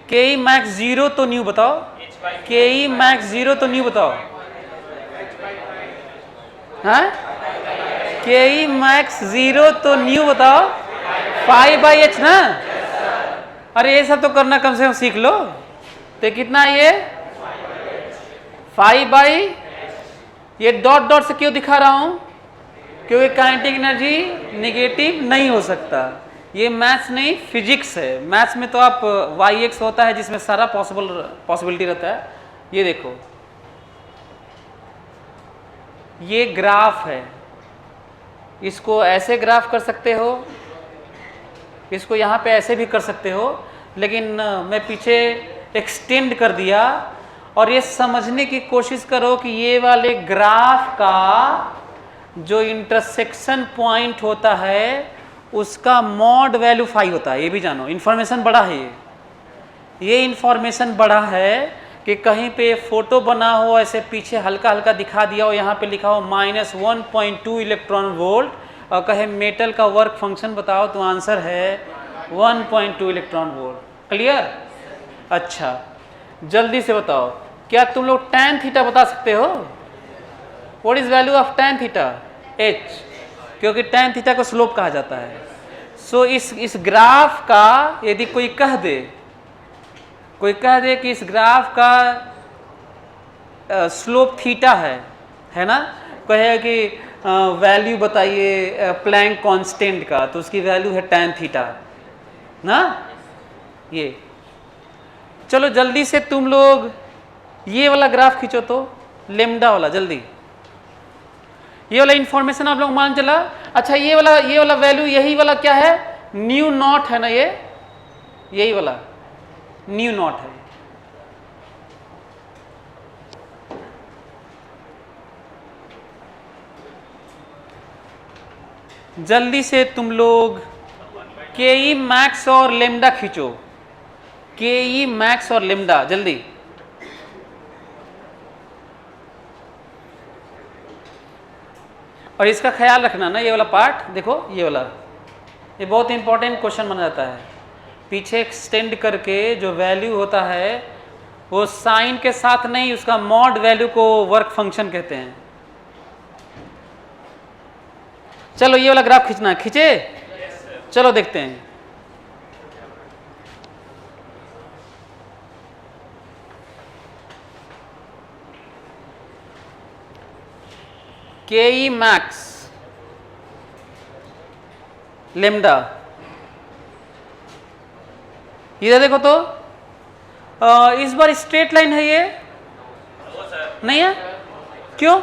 Speaker 1: के ई मैक्स 0 तो न्यू बताओ, के ई मैक्स 0 तो न्यू बताओ, हाँ, के ई मैक्स 0 तो न्यू बताओ, 5/h ना। अरे ये सब तो करना कम से कम सीख लो। तो कितना ये 5/, ये डॉट डॉट से क्यों दिखा रहा हूं, क्योंकि काइनेटिक एनर्जी नेगेटिव नहीं हो सकता, ये मैथ्स नहीं फिजिक्स है। मैथ्स में तो आप y(x) होता है जिसमें सारा पॉसिबिलिटी रहता है। ये देखो, ये ग्राफ है, इसको ऐसे ग्राफ कर सकते हो, इसको यहाँ पे ऐसे भी कर सकते हो, लेकिन मैं पीछे एक्सटेंड कर दिया। और ये समझने की कोशिश करो कि ये वाले ग्राफ का जो इंटरसेक्शन पॉइंट होता है उसका मॉड वैल्यू 5 होता है, ये भी जानो, इन्फॉर्मेशन बड़ा है ये इन्फॉर्मेशन बड़ा है कि कहीं पे फोटो बना हो ऐसे पीछे हल्का हल्का दिखा दिया हो, यहाँ पे लिखा हो -1.2 इलेक्ट्रॉन वोल्ट, और कहे मेटल का वर्क फंक्शन बताओ तो आंसर है 1.2 इलेक्ट्रॉन वोल्ट। क्लियर? अच्छा, जल्दी से बताओ, क्या तुम लोग tan थीटा बता सकते हो? What is value of tan theta? h, क्योंकि tan थीटा को स्लोप कहा जाता है। सो इस ग्राफ का यदि कोई कह दे कि इस ग्राफ का स्लोप थीटा है ना, कहे कि वैल्यू बताइए प्लैंक कांस्टेंट का, तो उसकी वैल्यू है tan थीटा ना। ये चलो जल्दी से तुम लोग ये वाला ग्राफ खींचो तो, लेमडा वाला, जल्दी। ये वाला इंफॉर्मेशन आप लोग मान चला। अच्छा, ये वाला वैल्यू, यही वाला क्या है, न्यू नॉट है ना, ये यही वाला न्यू नॉट है। जल्दी से तुम लोग के ई मैक्स और लेमडा खींचो, के ई मैक्स और लेमडा, जल्दी। और इसका ख्याल रखना ना, ये वाला पार्ट देखो, ये वाला, ये बहुत इंपॉर्टेंट क्वेश्चन बन जाता है। पीछे एक्सटेंड करके जो वैल्यू होता है वो साइन के साथ नहीं, उसका मॉड वैल्यू को वर्क फंक्शन कहते हैं। चलो ये वाला ग्राफ खींचना है, खींचे? चलो देखते हैं। के ई मैक्स लेमडा, इधर देखो तो इस बार स्ट्रेट लाइन है ये नहीं है, क्यों?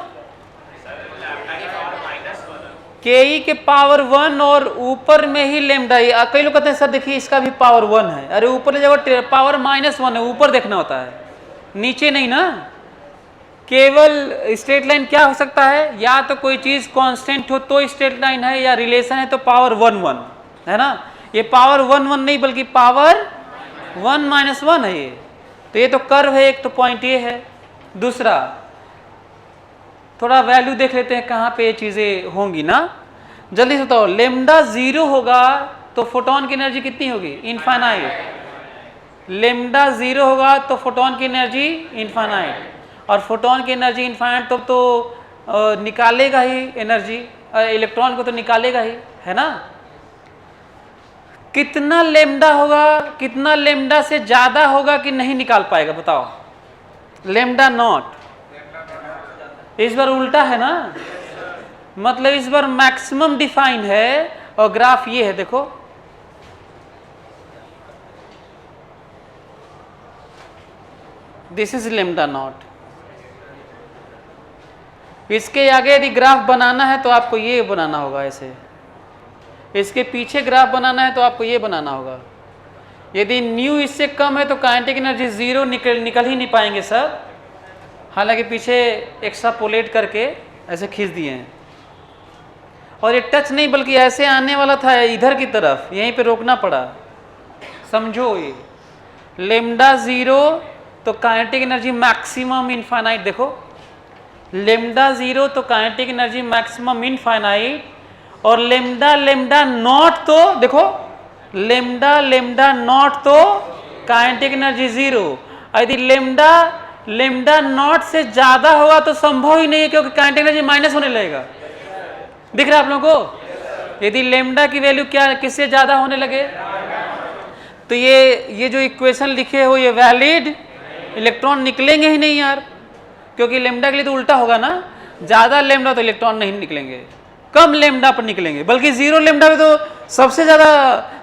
Speaker 1: के ई के पावर 1 और ऊपर में ही लेमडा। कई लोग कहते हैं सर देखिए इसका भी पावर 1 है, अरे ऊपर ले जाओ पावर -1 है, ऊपर देखना होता है नीचे नहीं ना। केवल स्ट्रेट लाइन क्या हो सकता है, या तो कोई चीज कांस्टेंट हो तो स्ट्रेट लाइन है, या रिलेशन है तो पावर 1 है ना। ये पावर 1 नहीं बल्कि पावर 1 - 1 है ये, तो ये तो कर्व है एक, तो पॉइंट ये है। दूसरा थोड़ा वैल्यू देख लेते हैं कहाँ पे ये चीजें होंगी ना, जल्दी से बताओ। लेमडा 0 होगा तो फोटोन की एनर्जी कितनी होगी? इनफाइनाइट। लेमडा 0 होगा तो फोटोन की एनर्जी इनफाइनाइट, और फोटोन की एनर्जी इनफाइनाइट तो निकालेगा ही एनर्जी, इलेक्ट्रॉन को तो निकालेगा ही, है ना। कितना लेमडा होगा, कितना लेमडा से ज्यादा होगा कि नहीं निकाल पाएगा बताओ? Lambda naught. इस बार उल्टा है ना, मतलब इस बार मैक्सिमम डिफाइन है, और ग्राफ ये है देखो, दिस इज लेमडा नॉट। इसके आगे यदि ग्राफ बनाना है तो आपको ये बनाना होगा ऐसे, इसके पीछे ग्राफ बनाना है तो आपको ये बनाना होगा। यदि न्यू इससे कम है तो काइनेटिक एनर्जी 0 निकल ही नहीं पाएंगे सर, हालांकि पीछे एक्स्ट्रापोलेट करके ऐसे खींच दिए हैं, और ये टच नहीं बल्कि ऐसे आने वाला था इधर की तरफ, यहीं पे रोकना पड़ा, समझो। ये लेमडा 0 तो काइनेटिक एनर्जी मैक्सिमम इनफाइनाइट, देखो लेमडा 0 तो काइनेटिक एनर्जी मैक्सिमम इनफाइनाइट, और लेमडा नॉट तो देखो लेमडा नॉट तो काइनेटिक एनर्जी 0। यदि लेमडा नॉट से ज्यादा होगा तो संभव ही नहीं है, क्योंकि काइनेटिक एनर्जी माइनस होने लगेगा। दिख रहा है आप लोगों को? यदि लेमडा की वैल्यू क्या किससे ज्यादा होने लगे तो ये जो इक्वेशन लिखे हो ये वैलिड, इलेक्ट्रॉन निकलेंगे ही नहीं यार, क्योंकि लेमडा के लिए तो उल्टा होगा ना, ज्यादा लेमडा तो इलेक्ट्रॉन नहीं निकलेंगे, कम लेमडा पर निकलेंगे, बल्कि 0 लेमडा पे तो सबसे ज्यादा,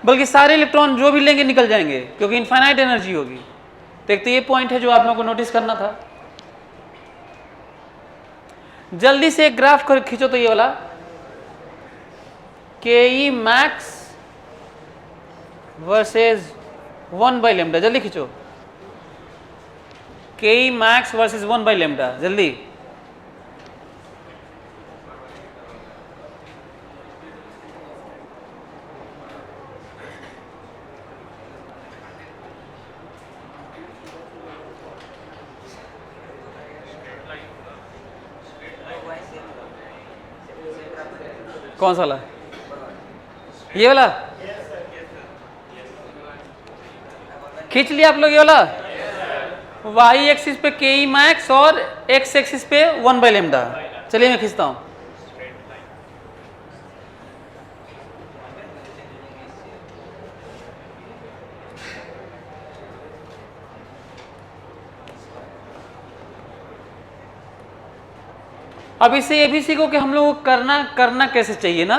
Speaker 1: बल्कि सारे इलेक्ट्रॉन जो भी लेंगे निकल जाएंगे, क्योंकि इनफाइनाइट एनर्जी होगी। तो एक तो ये पॉइंट है जो आप लोगों को नोटिस करना था। जल्दी से एक ग्राफ खींचो तो ये वाला, के ई मैक्स वर्सेस 1/λ, जल्दी खींचो। के ई मैक्स वर्सेस 1/λ, जल्दी। कौन सा वाला? ये वाला खींच लिया आप लोग, ये वाला वाई एक्सिस पे के ई मैक्स और एक्स एक्सिस पे 1/λ। चलिए मैं खींचता हूं। अब इससे ये भी सीखो कि हम लोग को करना कैसे चाहिए ना।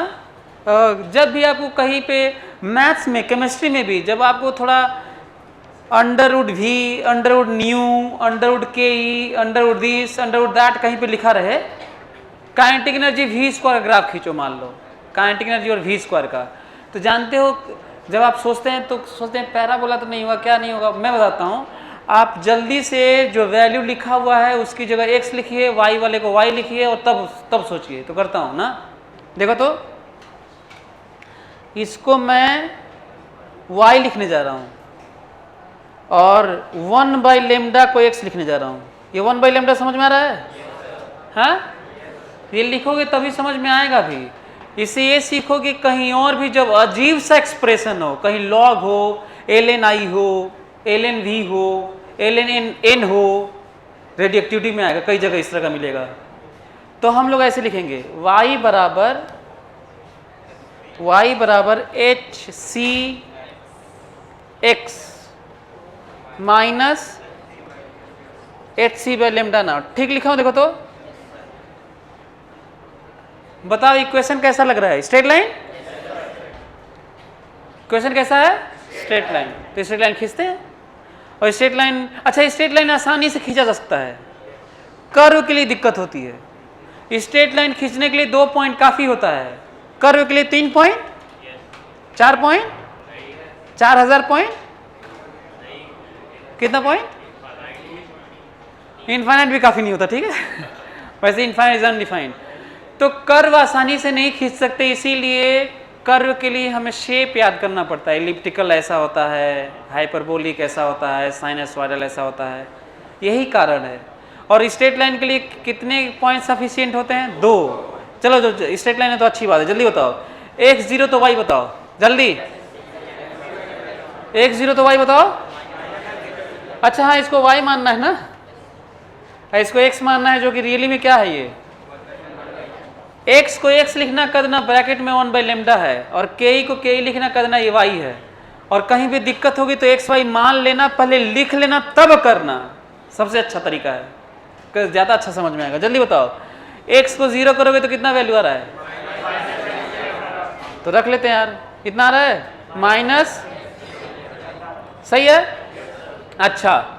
Speaker 1: जब भी आपको कहीं पे मैथ्स में, केमिस्ट्री में भी, जब आपको थोड़ा √v, √ν, √ke, √this, √that कहीं पे लिखा रहे, काइनेटिक एनर्जी v² का ग्राफ खींचो, मान लो काइनेटिक एनर्जी और v² का, तो जानते हो जब आप सोचते हैं तो सोचते हैं पैराबोला तो नहीं होगा, क्या नहीं होगा, मैं बताता हूँ। आप जल्दी से जो वैल्यू लिखा हुआ है उसकी जगह x लिखिए, y वाले को y लिखिए, और तब सोचिए। तो करता हूँ ना, देखो तो इसको मैं y लिखने जा रहा हूँ, और 1/λ को x लिखने जा रहा हूँ। ये 1/λ समझ में आ रहा है? हाँ, ये लिखोगे तभी समझ में आएगा भी। इससे ये सीखो कि कहीं और भी जब अजीब सा एक्सप्रेशन हो, कहीं लॉग हो, ln हो, ln v हो, ln n हो, रेडियोएक्टिविटी में आएगा, कई जगह इस तरह का मिलेगा। तो हम लोग ऐसे लिखेंगे y बराबर hc x minus hc/λ not. ठीक लिखा हूं देखो तो, बताओ इक्वेशन कैसा लग रहा है? Straight line? क्वेश्चन कैसा है? Straight line. तो स्ट्रेट लाइन खींचते हैं और स्ट्रेट लाइन, अच्छा स्ट्रेट लाइन आसानी से खींचा जा सकता है, कर्व के लिए दिक्कत होती है। स्ट्रेट लाइन खींचने के लिए 2 पॉइंट काफी होता है, कर्व के लिए 3 पॉइंट, 4 पॉइंट, 4000 पॉइंट, कितना पॉइंट? इनफाइनाइट भी काफी नहीं होता, ठीक है। वैसे इनफाइनाइट इज अनडिफाइंड। तो कर्व आसानी से नहीं खींच सकते, इसीलिए कर्व के लिए हमें शेप याद करना पड़ता है। एलिप्टिकल ऐसा होता है, हाइपरबोलिक ऐसा होता है, साइनसॉइडल ऐसा होता है, यही कारण है। और स्ट्रेट लाइन के लिए कितने पॉइंट सफिशिएंट होते हैं? 2। चलो जो स्ट्रेट लाइन है तो अच्छी बात है, जल्दी बताओ। x0 तो y बताओ, जल्दी। x0 तो y बताओ। अच्छा हाँ, इसको y मानना है ना, इसको x मानना है, जो कि रियली में क्या है? ये x को x लिखना करना ब्रैकेट में 1/λ है, और ke को ke लिखना करना ये y है। और कहीं भी दिक्कत होगी तो x y मान लेना, पहले लिख लेना तब करना, सबसे अच्छा तरीका है, ज्यादा अच्छा समझ में आएगा। जल्दी बताओ, x को 0 करोगे तो कितना वैल्यू आ रहा है? तो रख लेते हैं यार, कितना आ रहा है? माइनस, सही है। अच्छा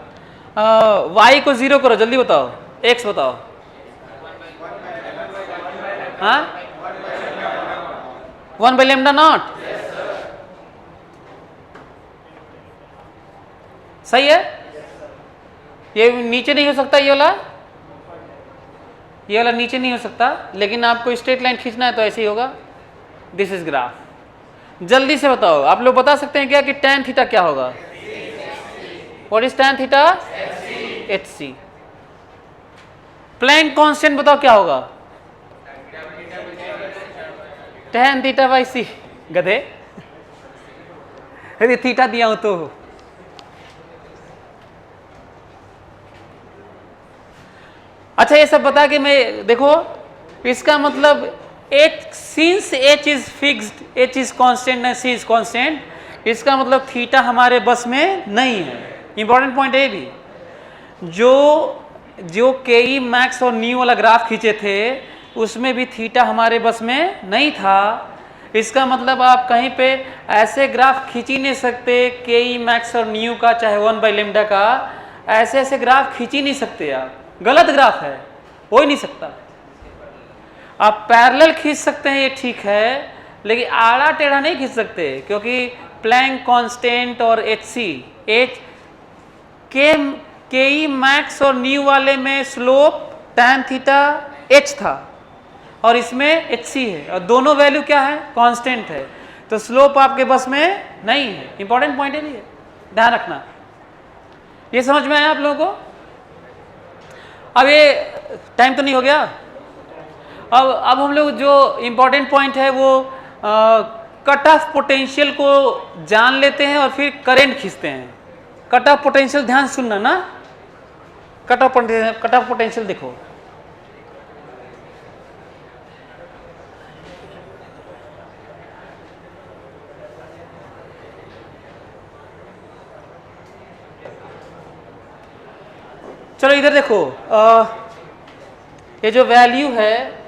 Speaker 1: y को 0 करो, जल्दी बताओ, x बताओ। हाँ, 1/λ0, सही है। ये नीचे नहीं हो सकता, ये वाला नीचे नहीं हो सकता, लेकिन आपको स्ट्रेट लाइन खींचना है तो ऐसे ही होगा। This is graph. जल्दी से बताओ, आप लोग बता सकते हैं क्या कि tan थीटा क्या होगा? What is tan theta? hc। Planck constant बताओ क्या होगा? tan theta by c। गधे, यदि थीटा दिया हूं तो। अच्छा ये सब बता के मैं, देखो इसका मतलब h, since h is fixed, h is constant and c is constant, इसका मतलब थीटा हमारे बस में नहीं है। इंपॉर्टेंट पॉइंट है भी। जो के मैक्स और न्यू वाला ग्राफ खींचे थे उसमें भी थीटा हमारे बस में नहीं था। इसका मतलब आप कहीं पे ऐसे ग्राफ खींच ही नहीं सकते के मैक्स और न्यू का, चाहे 1/λ का, ऐसे ऐसे ग्राफ खींच ही नहीं सकते आप, गलत ग्राफ है, हो ही नहीं सकता। आप पैरेलल खींच सकते हैं, ये ठीक है, लेकिन आड़ा टेढ़ा नहीं खींच सकते, क्योंकि प्लैंक कांस्टेंट और h के मैक्स और न्यू वाले में स्लोप tan थीटा h था और इसमें hc है, और दोनों वैल्यू क्या है? कांस्टेंट है, तो स्लोप आपके बस में नहीं है। इंपॉर्टेंट पॉइंट है ये, ध्यान रखना। ये समझ में आया आप लोगों को? अब ये टाइम तो नहीं हो गया? अब हम लोग जो इंपॉर्टेंट पॉइंट है वो कट ऑफ पोटेंशियल को जान लेते हैं और फिर करंट खींचते हैं। कट ऑफ पोटेंशियल ध्यान सुनना ना, कट ऑफ पोटेंशियल देखो। चलो इधर देखो, ये जो वैल्यू है,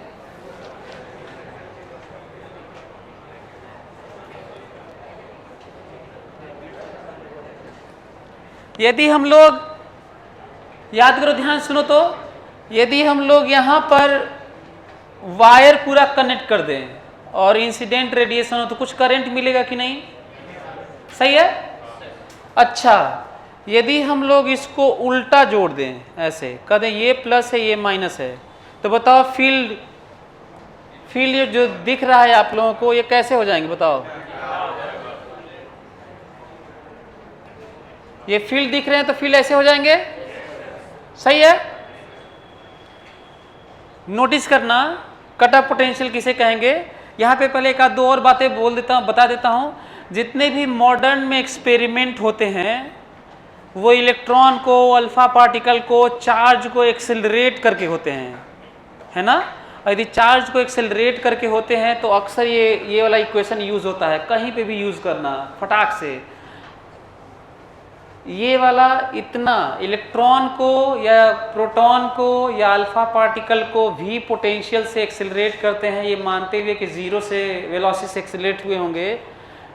Speaker 1: यदि हम लोग याद करो, ध्यान सुनो, तो यदि हम लोग यहां पर वायर पूरा कनेक्ट कर दें और इंसिडेंट रेडिएशन हो तो कुछ करंट मिलेगा कि नहीं? सही है। अच्छा, यदि हम लोग इसको उल्टा जोड़ दें, ऐसे कह दें ये प्लस है ये माइनस है, तो बताओ फील्ड ये जो दिख रहा है आप लोगों को, ये कैसे हो जाएंगे बताओ? ये फील्ड दिख रहे हैं तो फील्ड ऐसे हो जाएंगे, सही है। नोटिस करना, कट ऑफ पोटेंशियल किसे कहेंगे? यहाँ पे पहले एक आध दो और बातें बता देता हूँ। जितने भी मॉडर्न में एक्सपेरिमेंट होते हैं वो इलेक्ट्रॉन को, अल्फा पार्टिकल को, चार्ज को एक्सेलरेट करके होते हैं, है ना। और यदि चार्ज को एक्सेलरेट करके होते हैं तो अक्सर ये वाला इक्वेशन यूज होता है, कहीं पे भी यूज करना फटाक से। ये वाला इतना इलेक्ट्रॉन को या प्रोटॉन को या अल्फा पार्टिकल को भी पोटेंशियल से एक्सेलरेट करते हैं, ये मानते हुए कि जीरो से वेलोसिटी से एक्सेलरेट हुए होंगे,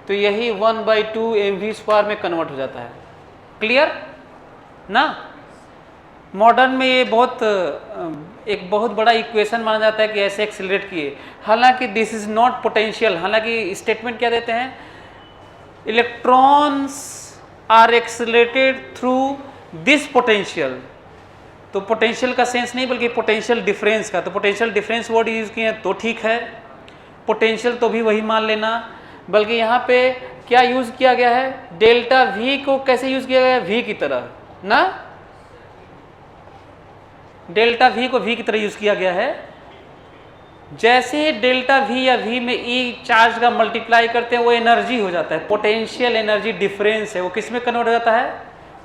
Speaker 1: तो यही 1/2 mv² में कन्वर्ट हो जाता है। क्लियर ना? मॉडर्न में ये एक बहुत बड़ा इक्वेशन माना जाता है कि ऐसे एक्सेलरेट किए, हालांकि दिस इज नॉट पोटेंशियल। हालांकि स्टेटमेंट क्या देते हैं, electrons are accelerated through this potential. तो पोटेंशियल का सेंस नहीं बल्कि पोटेंशियल डिफरेंस का, तो पोटेंशियल डिफरेंस वर्ड यूज किए हैं तो ठीक है, पोटेंशियल तो भी वही मान लेना। बल्कि यहाँ पे क्या यूज किया गया है, डेल्टा वी को कैसे यूज किया गया है, वी की तरह ना, डेल्टा वी को वी की तरह यूज किया गया है। जैसे डेल्टा वी या वी में ई चार्ज का मल्टीप्लाई करते हैं वो एनर्जी हो जाता है, पोटेंशियल एनर्जी डिफरेंस है, वो किस में कन्वर्ट हो जाता है,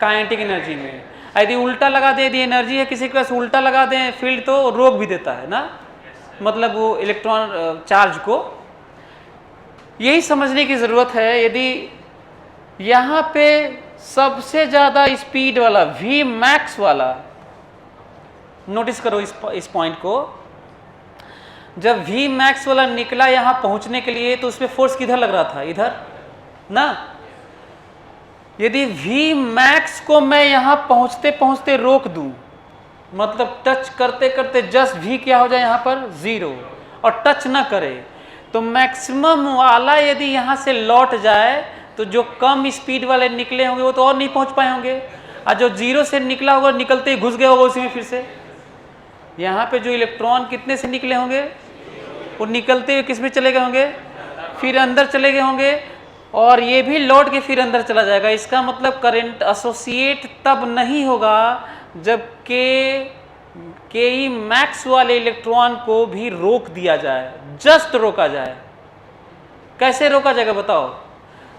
Speaker 1: काइनेटिक एनर्जी में। यदि उल्टा लगा दें, यदि एनर्जी है किसी के पास, उल्टा लगा दें फील्ड तो रोक भी देता है ना, मतलब वो इलेक्ट्रॉन चार्ज को। यही समझने की ज़रूरत है। यदि यहाँ पे सबसे ज़्यादा स्पीड वाला वी मैक्स वाला, नोटिस करो इस पॉइंट को, जब वी मैक्स वाला निकला यहाँ पहुँचने के लिए तो उसमें फोर्स किधर लग रहा था, इधर ना। यदि वी मैक्स को मैं यहाँ पहुँचते पहुँचते रोक दूँ, मतलब टच करते करते जस्ट वी क्या हो जाए यहाँ पर 0 और टच ना करे, तो मैक्सिमम वाला यदि यहाँ से लौट जाए तो जो कम स्पीड वाले निकले होंगे वो तो और नहीं पहुँच पाए होंगे, और जो 0 से निकला होगा निकलते ही घुस गया होगा उसी में फिर से। यहाँ पे जो इलेक्ट्रॉन कितने से निकले होंगे, वो निकलते हुए किस में चले गए होंगे, फिर अंदर चले गए होंगे, और ये भी लौट के फिर अंदर चला जाएगा। इसका मतलब करंट एसोसिएट तब नहीं होगा जब के ई मैक्स वाले इलेक्ट्रॉन को भी रोक दिया जाए, जस्ट रोका जाए। कैसे रोका जाएगा बताओ,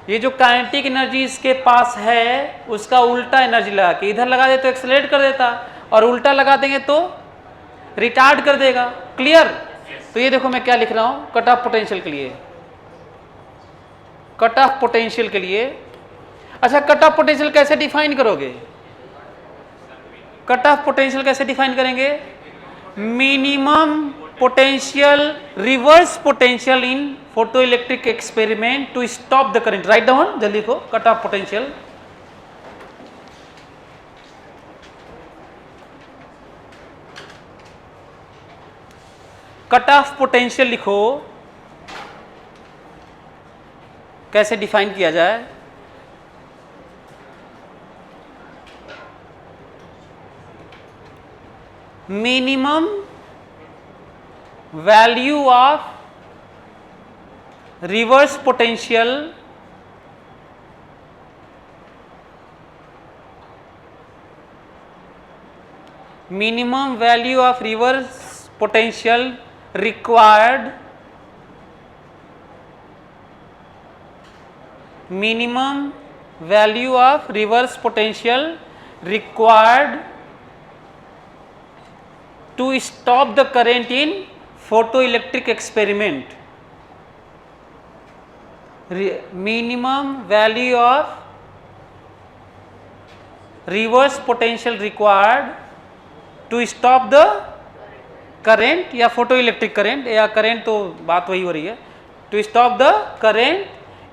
Speaker 1: ये जो काइनेटिक एनर्जी इसके पास है उसका उल्टा एनर्जी लगा के, इधर लगा दे तो एक्सेलरेट कर देता, और उल्टा लगा देंगे तो रिटार्ड कर देगा। क्लियर? तो ये देखो मैं क्या लिख रहा हूं, कट ऑफ पोटेंशियल के लिए, कट ऑफ पोटेंशियल के लिए। अच्छा, कट ऑफ पोटेंशियल कैसे डिफाइन करोगे, कट ऑफ पोटेंशियल कैसे डिफाइन करेंगे, minimum potential, reverse potential in photo electric experiment to stop the current. Write down, जल्दी लिखो, cut off potential. Cut off potential लिखो, कैसे डिफाइन किया जाए, minimum value of reverse potential minimum value of reverse potential required, minimum value of reverse potential required to stop the current in photoelectric experiment. Minimum value of reverse potential required to stop the current या photoelectric current, या current तो बात वही हो रही है, to stop the current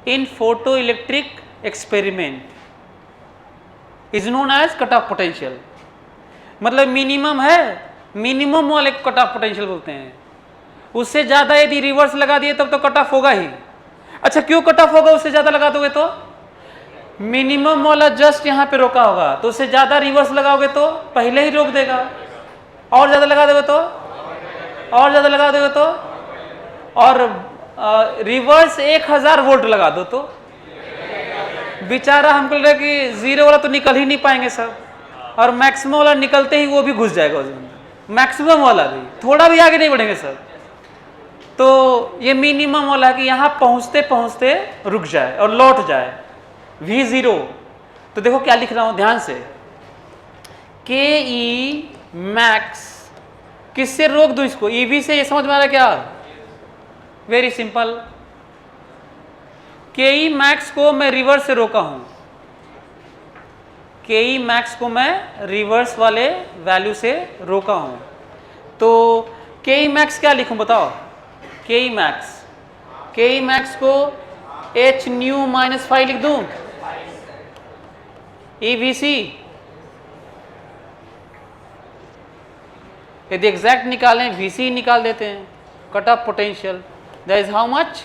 Speaker 1: in photoelectric experiment is known as cut off potential। मतलब मिनिमम है, मिनिमम वाले कट ऑफ पोटेंशियल बोलते हैं। उससे ज़्यादा यदि रिवर्स लगा दिए तब तो कट ऑफ होगा ही। अच्छा, क्यों कट ऑफ होगा, उससे ज़्यादा लगा दोगे तो मिनिमम वाला जस्ट यहाँ पे रोका होगा, तो उससे ज़्यादा रिवर्स लगाओगे तो पहले ही रोक देगा, और ज़्यादा लगा दोगे तो और ज़्यादा लगा दोगे तो, और रिवर्स 1000 वोल्ट लगा दो तो बेचारा हमको लग रहा है कि 0 वाला तो निकल ही नहीं पाएंगे सब, और मैक्सिमम वाला निकलते ही वो भी घुस जाएगा उसमें, मैक्सिमम वाला भी थोड़ा भी आगे नहीं बढ़ेंगे सर। तो ये मिनिमम वाला है कि यहाँ पहुँचते पहुँचते रुक जाए और लौट जाए, V0। तो देखो क्या लिख रहा हूँ ध्यान से, के ई मैक्स, किससे रोक दूँ इसको, EV से। ये समझ में आ रहा है क्या, वेरी सिंपल। के ई मैक्स को मैं रिवर्स से रोका हूँ, के मैक्स को मैं रिवर्स वाले वैल्यू से रोका हूं, तो के मैक्स क्या लिखूं बताओ? के मैक्स को एच न्यू माइनस 5 लिख दूं, EVC। यदि एग्जैक्ट निकालें VC निकाल देते हैं, cut off potential that is how much,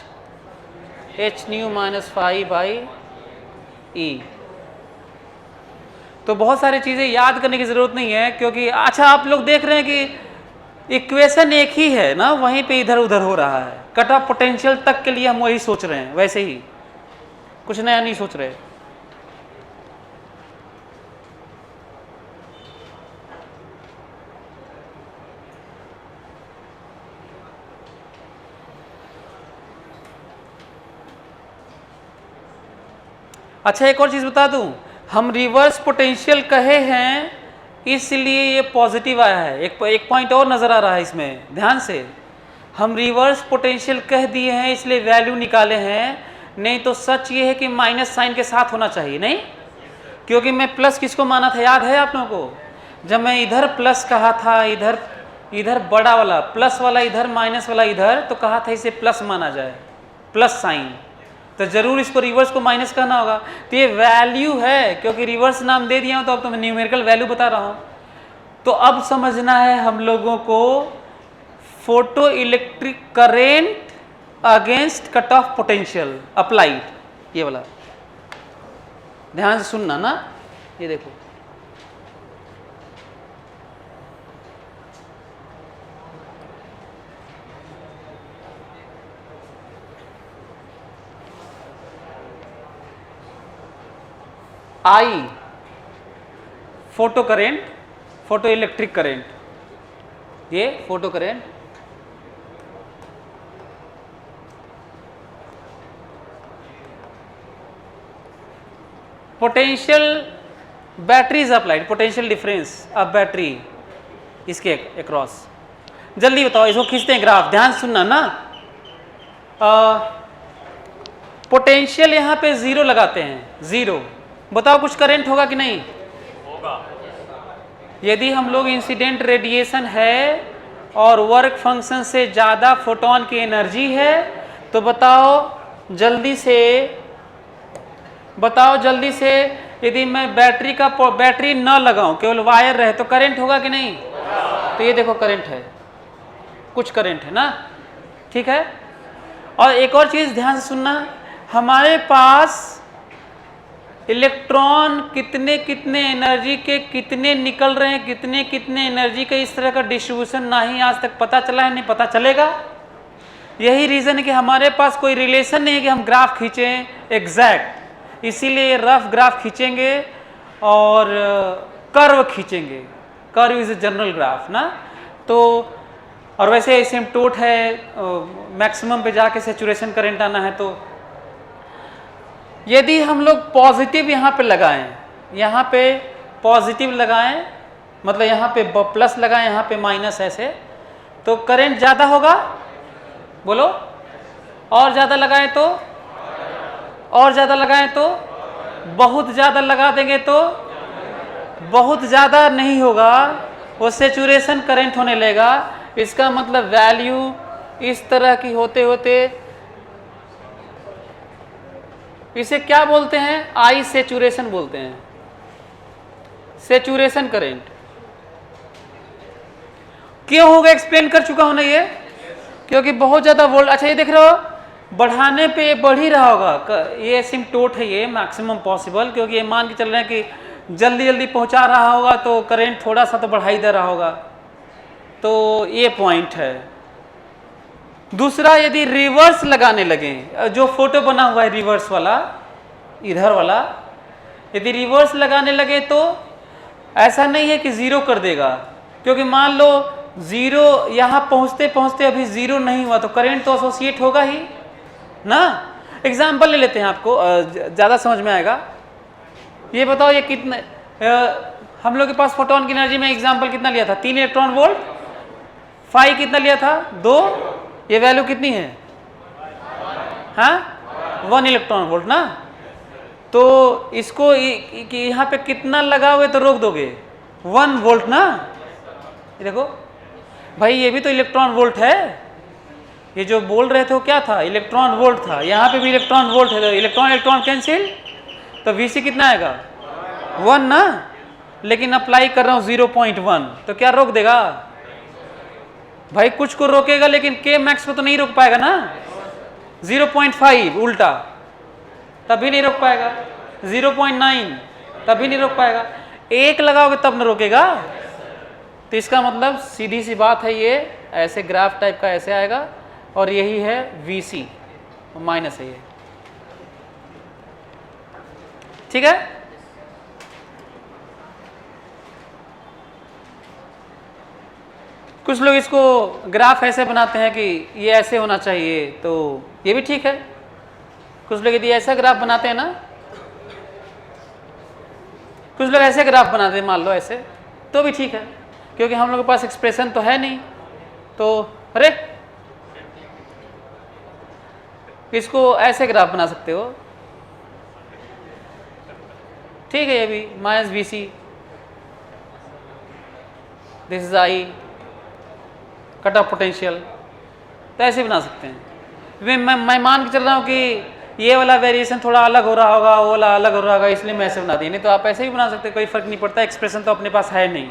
Speaker 1: h nu minus 5 by e. तो बहुत सारी चीज़ें याद करने की ज़रूरत नहीं है, क्योंकि अच्छा आप लोग देख रहे हैं कि इक्वेशन एक ही है ना, वहीं पे इधर उधर हो रहा है। कट ऑफ पोटेंशियल तक के लिए हम वही सोच रहे हैं, वैसे ही कुछ नया नहीं सोच रहे। अच्छा एक और चीज़ बता दूं, हम रिवर्स पोटेंशियल कहे हैं इसलिए ये पॉजिटिव आया है। एक पॉइंट और नज़र आ रहा है इसमें, ध्यान से। हम रिवर्स पोटेंशियल कह दिए हैं इसलिए वैल्यू निकाले हैं, नहीं तो सच ये है कि माइनस साइन के साथ होना चाहिए, नहीं? क्योंकि मैं प्लस किसको माना था, याद है आप लोगों को? जब मैं इधर प्लस कहा था, इधर बड़ा वाला प्लस वाला इधर, माइनस वाला इधर, तो कहा था इसे प्लस माना जाए, प्लस साइन। तो जरूर इसको रिवर्स को माइनस करना होगा। तो ये वैल्यू है, क्योंकि रिवर्स नाम दे दिया हूं तो अब तो मैं न्यूमेरिकल वैल्यू बता रहा हूं। तो अब समझना है हम लोगों को photo electric current against cut off potential applied, ये वाला ध्यान से सुनना ना। ये देखो, I photo current, photo electric current, ये photo current, potential battery is applied, potential difference of battery इसके अक्रॉस। जल्दी बताओ, इसको खींचते हैं ग्राफ, ध्यान सुनना ना। पोटेंशियल यहां पे 0 लगाते हैं, 0। बताओ कुछ करंट होगा कि नहीं? होगा। यदि हम लोग इंसिडेंट रेडिएशन है और वर्क फंक्शन से ज़्यादा फोटोन की एनर्जी है, तो बताओ जल्दी से, यदि मैं बैटरी न लगाऊं, केवल वायर रहे, तो करंट होगा कि नहीं? तो ये देखो करंट है, कुछ करंट है ना, ठीक है। और एक और चीज़ ध्यान से सुनना, हमारे पास इलेक्ट्रॉन कितने एनर्जी के कितने निकल रहे हैं, कितने एनर्जी के, इस तरह का डिस्ट्रीब्यूशन ना ही आज तक पता चला है, नहीं पता चलेगा। यही रीज़न है कि हमारे पास कोई रिलेशन नहीं है कि हम ग्राफ खींचें एग्जैक्ट, इसीलिए रफ ग्राफ खींचेंगे और कर्व खींचेंगे। Curve is a general graph ना। तो और वैसे एसिम्पटोट है, मैक्सिमम पे जाके सैचुरेशन करंट आना है। तो यदि हम लोग पॉजिटिव यहाँ पे लगाएं, यहाँ पे पॉजिटिव लगाएं, मतलब यहाँ पे प्लस लगाएं, यहाँ पे माइनस, ऐसे तो करंट ज़्यादा होगा, बोलो। और ज़्यादा लगाएं तो, और ज़्यादा लगाएं तो, बहुत ज़्यादा लगा देंगे तो बहुत ज़्यादा नहीं होगा, वो सैचुरेशन करंट होने लगेगा। इसका मतलब वैल्यू इस तरह की होते होते इसे क्या बोलते हैं? आई सैचुरेशन बोलते हैं, सैचुरेशन करंट। क्यों होगा एक्सप्लेन कर चुका हूं ना ये, क्योंकि बहुत ज़्यादा वोल्ट। अच्छा ये देख रहे हो, बढ़ाने पे ये बढ़ ही रहा होगा, ये एसिम्पटोट है, ये मैक्सिमम पॉसिबल, क्योंकि ये मान के चल रहे हैं कि जल्दी पहुंचा रहा होगा तो करंट थोड़ा सा तो बढ़ा ही दे रहा होगा। तो ये पॉइंट है। दूसरा, यदि रिवर्स लगाने लगे, जो फोटो बना हुआ है रिवर्स वाला, इधर वाला, यदि रिवर्स लगाने लगे तो ऐसा नहीं है कि 0 कर देगा, क्योंकि मान लो 0 यहाँ पहुँचते पहुँचते अभी 0 नहीं हुआ तो करंट तो एसोसिएट होगा ही ना। एग्जाम्पल ले लेते हैं, आपको ज़्यादा समझ में आएगा। ये बताओ, ये कितने हम लोग के पास फोटोन की एनर्जी में एग्जाम्पल कितना लिया था? 3 इलेक्ट्रॉन वोल्ट। फाई कितना लिया था? 2। ये वैल्यू कितनी है? हाँ, 1 इलेक्ट्रॉन वोल्ट ना। तो इसको कि यहाँ पे कितना लगा हुआ है तो रोक दोगे 1 वोल्ट ना। ये देखो भाई ये भी तो इलेक्ट्रॉन वोल्ट है, ये जो बोल रहे थे वो क्या था, इलेक्ट्रॉन वोल्ट था, यहाँ पे भी इलेक्ट्रॉन वोल्ट है, तो इलेक्ट्रॉन इलेक्ट्रॉन कैंसिल, तो Vc कितना आएगा 1 ना, लेकिन अप्लाई कर रहा हूँ 0.1 तो क्या रोक देगा भाई, कुछ को रोकेगा लेकिन K मैक्स को तो नहीं रोक पाएगा ना। 0.5 उल्टा तभी नहीं रोक पाएगा, 0.9 तभी नहीं रोक पाएगा, 1 लगाओगे तब न रोकेगा। तो इसका मतलब सीधी सी बात है, ये ऐसे ग्राफ टाइप का ऐसे आएगा और यही है Vc माइनस है ये, ठीक है। कुछ लोग इसको ग्राफ ऐसे बनाते हैं कि ये ऐसे होना चाहिए, तो ये भी ठीक है। कुछ लोग यदि ऐसा ग्राफ बनाते हैं ना, कुछ लोग ऐसे ग्राफ बनाते हैं मान लो ऐसे, तो भी ठीक है, क्योंकि हम लोग के पास एक्सप्रेशन तो है नहीं, तो अरे इसको ऐसे ग्राफ बना सकते हो, ठीक है। ये भी minus Vc, this is I cut off potential, तो ऐसे बना सकते हैं। मैं मान के चल रहा हूँ कि ये वाला वेरिएशन थोड़ा अलग हो रहा होगा, वो वाला अलग हो रहा होगा, इसलिए मैं ऐसे बना दी, नहीं तो आप ऐसे ही बना सकते, कोई फर्क नहीं पड़ता, एक्सप्रेशन तो अपने पास है नहीं।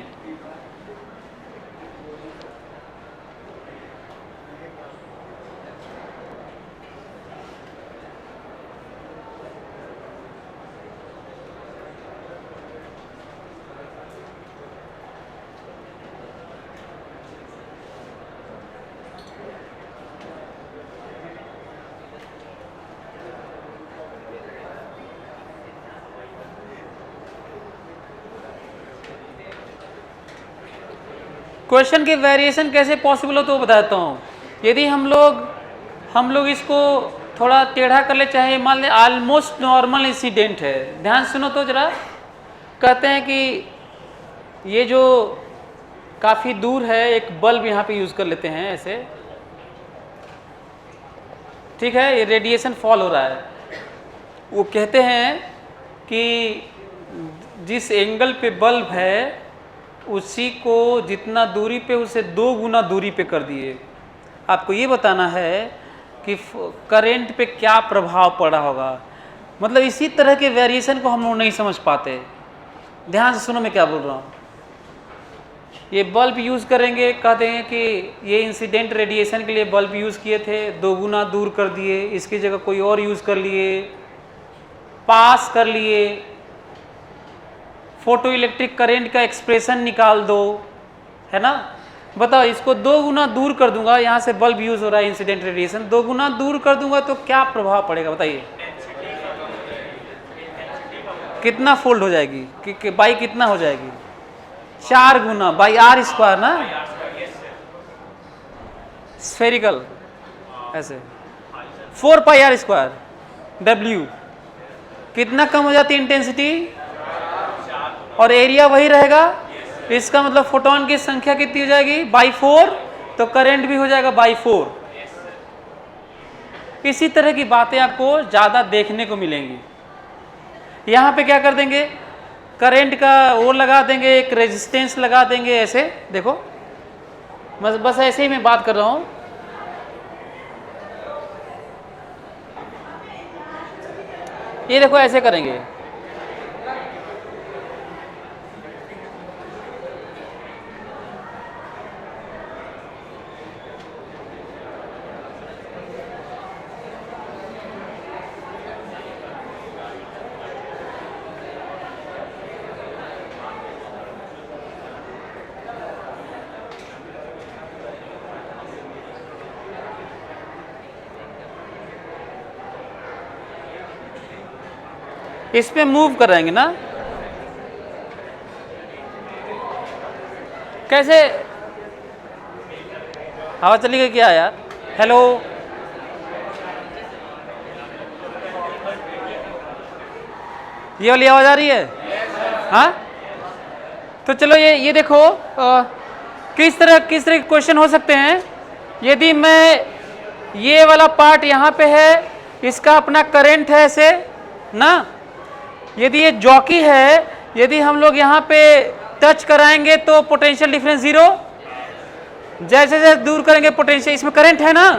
Speaker 1: क्वेश्चन के वेरिएशन कैसे पॉसिबल हो तो बताता हूँ। यदि हम लोग इसको थोड़ा टेढ़ा कर ले, चाहे मान लें ऑलमोस्ट नॉर्मल इंसिडेंट है, ध्यान सुनो तो जरा। कहते हैं कि ये जो काफ़ी दूर है, एक बल्ब यहाँ पे यूज़ कर लेते हैं ऐसे, ठीक है, ये रेडिएशन फॉल हो रहा है। वो कहते हैं कि जिस एंगल पे बल्ब है उसी को जितना दूरी पे, उसे 2 गुना दूरी पे कर दिए। आपको ये बताना है कि करंट पे क्या प्रभाव पड़ा होगा। मतलब इसी तरह के वेरिएशन को हम लोग नहीं समझ पाते। ध्यान से सुनो मैं क्या बोल रहा हूँ। ये बल्ब यूज़ करेंगे, कहते हैं कि ये इंसिडेंट रेडिएशन के लिए बल्ब यूज़ किए थे, 2 गुना दूर कर दिए, इसकी जगह कोई और यूज़ कर लिए, पास कर लिए, फोटो इलेक्ट्रिक करंट का एक्सप्रेशन निकाल दो, है ना। बताओ, इसको 2 गुना दूर कर दूंगा, यहाँ से बल्ब यूज़ हो रहा है इंसिडेंट रेडिएशन, 2 गुना दूर कर दूंगा तो क्या प्रभाव पड़ेगा बताइए, कितना फोल्ड हो जाएगी, कि बाई कितना हो जाएगी, 4 गुना बाई R स्क्वायर ना, स्फेरिकल ऐसे 4 पाई R स्क्वायर W। कितना कम हो जाती है इंटेंसिटी, और एरिया वही रहेगा। इसका मतलब फोटोन की संख्या कितनी हो जाएगी, बाई 4, तो करंट भी हो जाएगा बाई 4। इसी तरह की बातें आपको ज़्यादा देखने को मिलेंगी। यहाँ पे क्या कर देंगे, करंट का वो लगा देंगे, एक रेजिस्टेंस लगा देंगे ऐसे, देखो बस ऐसे ही मैं बात कर रहा हूँ। ये देखो ऐसे करेंगे, इस पे मूव कराएंगे ना, कैसे हवा चली गई क्या यार, हेलो, ये वाली आवाज आ रही है, हाँ। तो चलो ये देखो किस तरह के क्वेश्चन हो सकते हैं। यदि मैं ये वाला पार्ट यहाँ पे है, इसका अपना करंट है ऐसे ना, यदि ये जॉकी है, यदि हम लोग यहाँ पे टच कराएंगे तो पोटेंशियल डिफरेंस 0, जैसे जैसे दूर करेंगे पोटेंशियल, इसमें करंट है ना,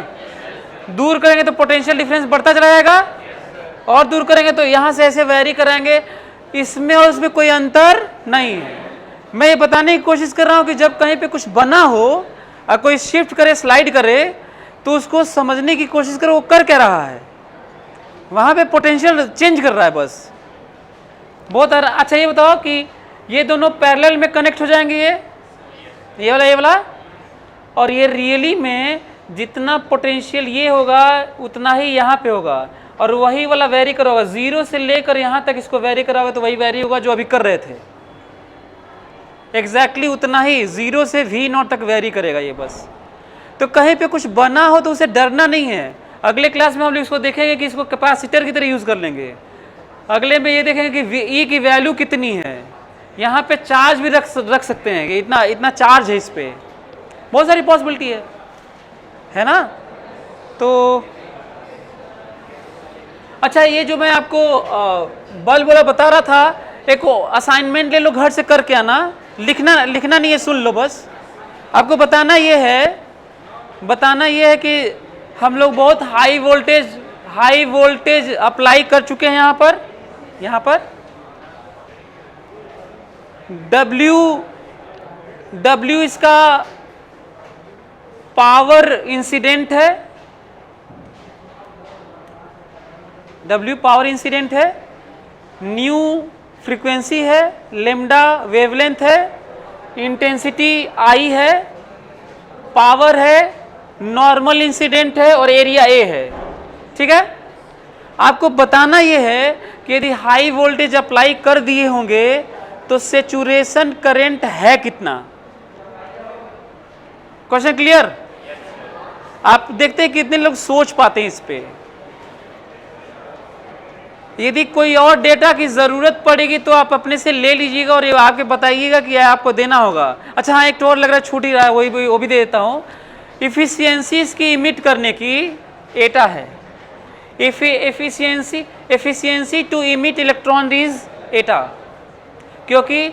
Speaker 1: दूर करेंगे तो पोटेंशियल डिफरेंस बढ़ता चला जाएगा, और दूर करेंगे तो यहाँ से ऐसे वैरी कराएंगे, इसमें और उसमें कोई अंतर नहीं है। मैं ये बताने की कोशिश कर रहा हूँ कि जब कहीं पे कुछ बना हो और कोई शिफ्ट करे, स्लाइड करे, तो उसको समझने की कोशिश करो वो कर क्या रहा है, वहाँ पे पोटेंशियल चेंज कर रहा है बस। बहुत अच्छा। ये बताओ कि ये दोनों पैरेलल में कनेक्ट हो जाएंगे, ये वाला, और ये रियली में जितना पोटेंशियल ये होगा उतना ही यहाँ पे होगा, और वही वाला वेरी करोगा, 0 से लेकर यहाँ तक इसको वेरी कराओगे तो वही वेरी होगा जो अभी कर रहे थे, एग्जैक्टली उतना ही 0 से V0 तक वेरी करेगा ये बस। तो कहीं पे कुछ बना हो तो उसे डरना नहीं है। अगले क्लास में हम लोग इसको देखेंगे कि इसको कैपेसिटर की तरह यूज कर लेंगे। अगले में ये देखेंगे कि ई की वैल्यू कितनी है, यहाँ पे चार्ज भी रख सकते हैं कि इतना चार्ज है, इस पे बहुत सारी पॉसिबिलिटी है ना। तो अच्छा, ये जो मैं आपको बल्ब वाला बता रहा था, एक असाइनमेंट ले लो घर से करके आना, लिखना नहीं है, सुन लो बस। आपको बताना ये है कि हम लोग बहुत हाई वोल्टेज अप्लाई कर चुके हैं यहाँ पर W इसका पावर इंसिडेंट है, W पावर इंसिडेंट है, न्यू फ्रीक्वेंसी है, लेमडा वेवलेंथ है, इंटेंसिटी I है, पावर है, नॉर्मल इंसिडेंट है, और एरिया A है। ठीक है, आपको बताना यह है कि यदि हाई वोल्टेज अप्लाई कर दिए होंगे तो सैचुरेशन करंट है कितना। Question clear? आप देखते हैं कितने लोग सोच पाते हैं इस पे। यदि कोई और डेटा की जरूरत पड़ेगी तो आप अपने से ले लीजिएगा और ये आपके बताइएगा कि आपको देना होगा। अच्छा हाँ, एक तो और लग रहा है छूट ही रहा है, वो भी दे देता हूँ। इफिशियंसीज की इमिट करने की एटा है, efficiency to emit electron is eta. क्योंकि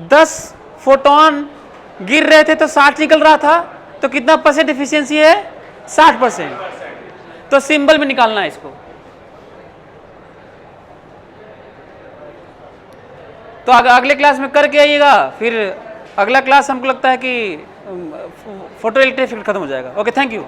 Speaker 1: 10 फोटोन गिर रहे थे तो 60 निकल रहा था, तो कितना परसेंट एफिशिएंसी है? 60%। तो सिंबल में निकालना है इसको। तो अगले क्लास में करके आइएगा, फिर अगला क्लास हमको लगता है कि फोटो इलेक्ट्रिक इफेक्ट खत्म हो जाएगा। Okay, thank you.